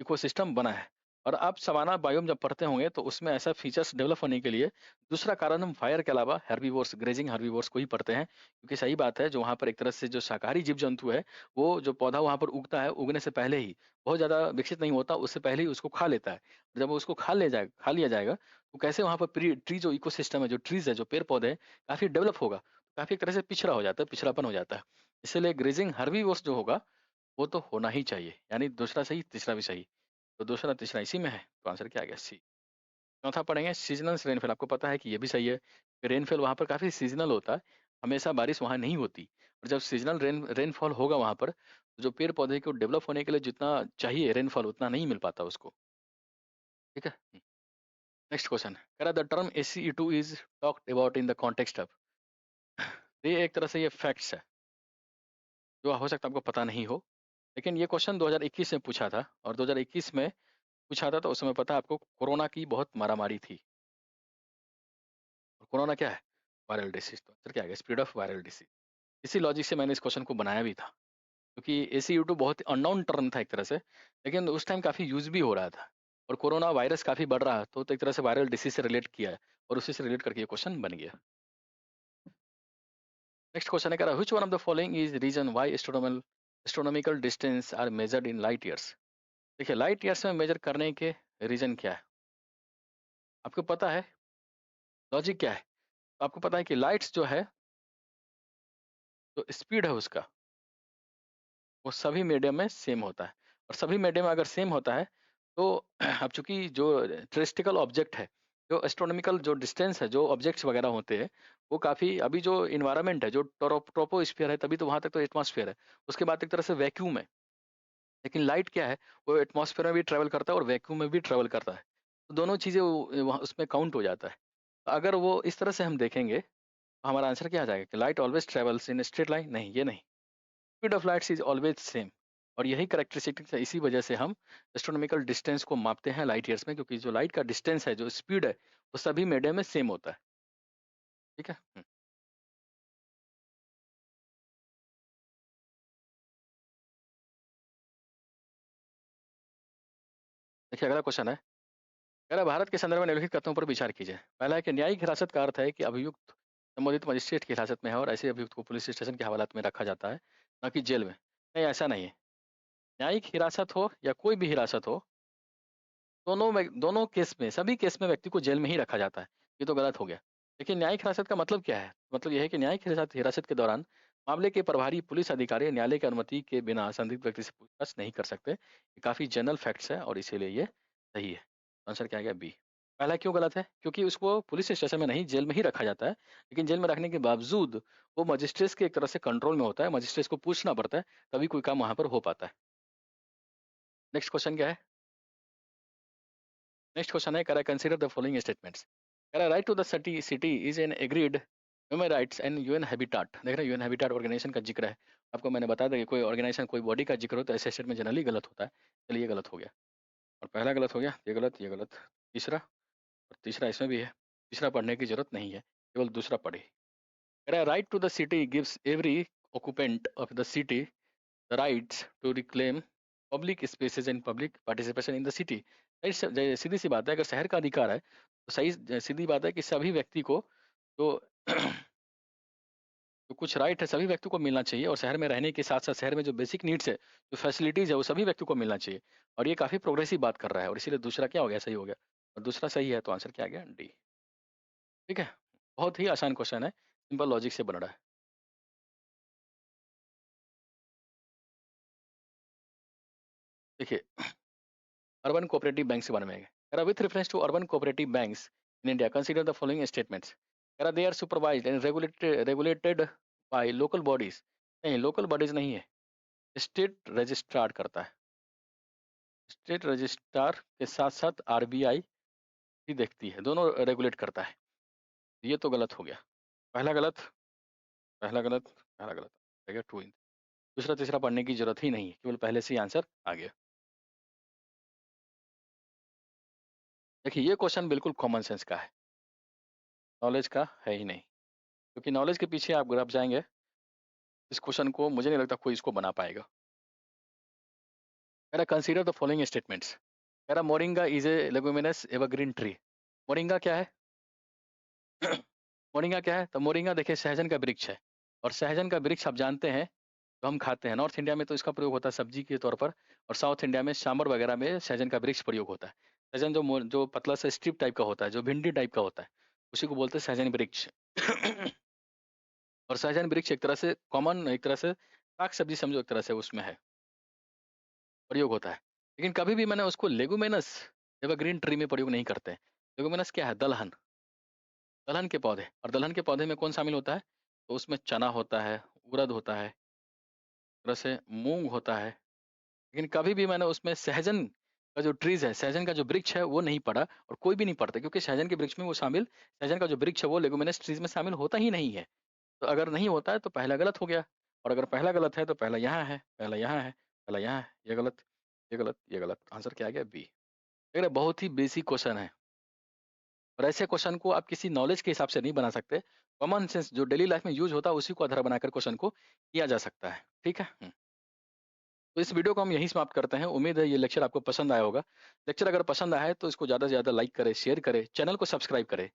इकोसिस्टम बना है। और आप सवाना बायोम जब पढ़ते होंगे तो उसमें ऐसा फीचर्स डेवलप होने के लिए दूसरा कारण हम फायर के अलावा हर्बीवोर्स, ग्रेजिंग हर्बीवोर्स को ही पढ़ते हैं, क्योंकि सही बात है, जो वहाँ पर एक तरह से जो शाकाहारी जीव जंतु है, वो जो पौधा वहाँ पर उगता है उगने से पहले ही बहुत ज़्यादा विकसित नहीं होता, उससे पहले ही उसको खा लेता है। जब वो उसको खा लिया जाएगा तो कैसे वहाँ पर ट्री जो इकोसिस्टम है, जो ट्रीज है, जो पेड़ पौधे हैं, काफ़ी डेवलप होगा, काफ़ी एक तरह से पिछड़ा हो जाता है, पिछड़ापन हो जाता है। इसीलिए ग्रेजिंग हर्बीवोर्स जो होगा वो तो होना ही चाहिए, यानी दूसरा सही तीसरा भी सही। तो दूसरा तीसरा इसी में है, तो आंसर क्या आ गया, सी। चौथा पढ़ेंगे, सीजनल रेनफॉल, आपको पता है कि ये भी सही है। रेनफॉल वहाँ पर काफ़ी सीजनल होता है, हमेशा बारिश वहाँ नहीं होती। और जब सीजनल रेनफॉल होगा वहाँ पर, तो जो पेड़ पौधे को डेवलप होने के लिए जितना चाहिए रेनफॉल उतना नहीं मिल पाता उसको। ठीक है। नेक्स्ट क्वेश्चन कह रहा the term ACE2 is talked about in the context of, ये एक तरह से ये फैक्ट्स है जो हो सकता है आपको पता नहीं हो, लेकिन ये क्वेश्चन 2021 में पूछा था, और 2021 में पूछा था तो उस समय पता है आपको, कोरोना की बहुत मारामारी थी। और कोरोना क्या है, वायरल डिसीज, तो आंसर क्या आ गया, स्प्रेड ऑफ वायरल डिसीज। इसी लॉजिक से मैंने इस क्वेश्चन को बनाया भी था, क्योंकि ACU2 बहुत अननोन टर्म था एक तरह से, लेकिन उस टाइम काफ़ी यूज भी हो रहा था, और कोरोना वायरस काफ़ी बढ़ रहा है, तो एक तरह से वायरल डिसीज से रिलेट किया है, और उसी से रिलेट करके ये क्वेश्चन बन गया। नेक्स्ट क्वेश्चन है, कह रहा which one of the following is reason why astronomical distance are measured in light years. देखिए लाइट ईयर्स में मेजर करने के रीजन क्या है, आपको पता है लॉजिक क्या है। तो आपको पता है कि लाइट्स जो है, जो स्पीड है उसका, वो सभी मीडियम में सेम होता है, और सभी मीडियम में अगर सेम होता है तो अब चूंकि जो टेरेस्ट्रिकल ऑब्जेक्ट है, जो एस्ट्रोनॉमिकल जो डिस्टेंस है, जो ऑब्जेक्ट्स वगैरह होते हैं, वो काफ़ी, अभी जो इन्वायरमेंट है, जो ट्रोपोस्फियर है, तभी तो वहां तक तो एटमॉस्फेयर है, उसके बाद एक तरह से वैक्यूम है। लेकिन लाइट क्या है, वो एटमॉस्फेयर में भी ट्रेवल करता है और वैक्यूम में भी ट्रेवल करता है, तो दोनों चीज़ें वहाँ उसमें काउंट हो जाता है। अगर वो इस तरह से हम देखेंगे तो हमारा आंसर क्या आ जाएगा कि light always travels in straight line, नहीं ये नहीं, speed of lights is always same. और यही करेक्टरिस्टिक्स है, इसी वजह से हम एस्ट्रोनॉमिकल डिस्टेंस को मापते हैं लाइट ईयर्स में, क्योंकि जो लाइट का डिस्टेंस है, जो स्पीड है, वो सभी मीडियम में सेम होता है। ठीक है। देखिए अगला क्वेश्चन है, कह रहा है, भारत के संदर्भ में निम्नलिखित कथनों पर विचार कीजिए। पहला है कि न्यायिक हिरासत का अर्थ है कि अभियुक्त संबंधित मजिस्ट्रेट की हिरासत में है, और ऐसे अभियुक्त को पुलिस स्टेशन के हवालात में रखा जाता है, न कि जेल में। नहीं, ऐसा नहीं है। न्यायिक हिरासत हो या कोई भी हिरासत हो, दोनों केस में, सभी केस में व्यक्ति को जेल में ही रखा जाता है, ये तो गलत हो गया। लेकिन न्यायिक हिरासत का मतलब क्या है, मतलब यह है कि न्यायिक हिरासत हिरासत के दौरान मामले के प्रभारी पुलिस अधिकारी न्यायालय की अनुमति के बिना संदिग्ध व्यक्ति से पूछताछ नहीं कर सकते। ये काफी जनरल फैक्ट्स है, और इसीलिए ये सही है। आंसर क्या आ गया, बी। पहला क्यों गलत है, क्योंकि उसको पुलिस स्टेशन में नहीं, जेल में ही रखा जाता है, लेकिन जेल में रखने के बावजूद वो मजिस्ट्रेट के एक तरह से कंट्रोल में होता है, मजिस्ट्रेट को पूछना पड़ता है, तभी कोई काम वहां पर हो पाता है। नेक्स्ट क्वेश्चन क्या है, नेक्स्ट क्वेश्चन है, कह कंसीडर द फॉलोइंग स्टेटमेंट्स। कह रहा right to the city city is an agreed human rights and UN Habitat. देख रहे हैं यूएन हैबिटाट ऑर्गेनाइजेशन का जिक्र है, आपको मैंने बताया था कि कोई ऑर्गेनाइजेशन, कोई बॉडी का जिक्र हो तो ऐसे स्टेटमेंट जनरली गलत होता है। चलिए ये गलत हो गया, और पहला गलत हो गया, ये गलत, ये गलत। तीसरा, और तीसरा इसमें भी है, तीसरा पढ़ने की जरूरत नहीं है, केवल दूसरा पढ़े। कह रहा है right to the city gives every occupant of the city the rights to reclaim public spaces and public participation in the city। सीधी सी बात है, अगर शहर का अधिकार है तो सही सीधी बात है कि सभी व्यक्ति को तो तो कुछ राइट है, सभी व्यक्ति को मिलना चाहिए, और शहर में रहने के साथ साथ शहर में जो बेसिक नीड्स है, जो फैसिलिटीज है, वो सभी व्यक्ति को मिलना चाहिए। और ये काफी प्रोग्रेसिव बात कर रहा है, और इसीलिए दूसरा क्या हो गया, सही हो गया, और दूसरा सही है, तो आंसर क्या आ गया, डी। ठीक है। बहुत ही आसान क्वेश्चन है, सिंपल लॉजिक से बन रहा है। देखिए अर्बन कोऑपरेटिव बैंक के बारे में है, with reference to urban cooperative banks in India consider the following statements. They are supervised and regulated by local bodies, नहीं लोकल बॉडीज नहीं है, स्टेट रजिस्ट्रार करता है। स्टेट रजिस्ट्रार के साथ साथ आरबीआई भी देखती है, दोनों रेगुलेट करता है। ये तो गलत हो गया, पहला गलत, पहला गलत, पहला गलत, आ गया टू इन। दूसरा तीसरा पढ़ने की जरूरत ही नहीं है, केवल पहले से ही आंसर आ गया। देखिए ये क्वेश्चन बिल्कुल कॉमन सेंस का है, नॉलेज का है ही नहीं, क्योंकि नॉलेज के पीछे आप अगर आप जाएंगे, इस क्वेश्चन को मुझे नहीं लगता कोई इसको बना पाएगा। कह रहा कंसीडर द फॉलोइंग स्टेटमेंट्स, कह रहा moringa is a leguminous evergreen tree. Moringa क्या है? मोरिंगा क्या है? तो मोरिंगा देखिए सहजन का वृक्ष है, और सहजन का वृक्ष आप जानते हैं तो हम खाते हैं। नॉर्थ इंडिया में तो इसका प्रयोग होता है सब्जी के तौर पर, और साउथ इंडिया में सांबर वगैरह में सहजन का वृक्ष प्रयोग होता है। सहजन जो पतला सा स्ट्रिप टाइप का होता है, जो भिंडी टाइप का होता है, उसी को बोलते हैं सहजन वृक्ष। और सहजन वृक्ष एक तरह से कॉमन, एक तरह से साग सब्जी समझो, एक तरह से उसमें है प्रयोग होता है। लेकिन कभी भी मैंने उसको लेगुमिनस एवरग्रीन ट्री में प्रयोग नहीं करते हैं। लेगुमिनस क्या है? दलहन, दलहन के पौधे, और दलहन के पौधे में कौन शामिल होता है? तो उसमें चना होता है, उड़द होता है, तरह से मूंग होता है। लेकिन कभी भी मैंने उसमें सहजन का जो ट्रीज है, सहजन का जो वृक्ष है वो नहीं पढ़ा, और कोई भी नहीं पढ़ता, क्योंकि सहजन के वृक्ष में वो शामिल, सहजन का जो वृक्ष है वो लेगुमिनस ट्रीज में शामिल होता ही नहीं है। तो अगर नहीं होता है तो पहला गलत हो गया, और अगर पहला गलत है तो पहला यहाँ है, पहला यहाँ है, पहला यहाँ है, ये गलत, ये गलत, ये गलत, आंसर क्या आ गया? बी। देख रहे, बहुत ही बेसिक क्वेश्चन है, और ऐसे क्वेश्चन को आप किसी नॉलेज के हिसाब से नहीं बना सकते। कॉमन सेंस जो डेली लाइफ में यूज होता है उसी को आधार बनाकर क्वेश्चन को किया जा सकता है। ठीक है। तो इस वीडियो को हम यहीं समाप्त करते हैं। उम्मीद है ये लेक्चर आपको पसंद आया होगा। लेक्चर अगर पसंद आया है तो इसको ज़्यादा से ज़्यादा लाइक करें, शेयर करें, चैनल को सब्सक्राइब करें।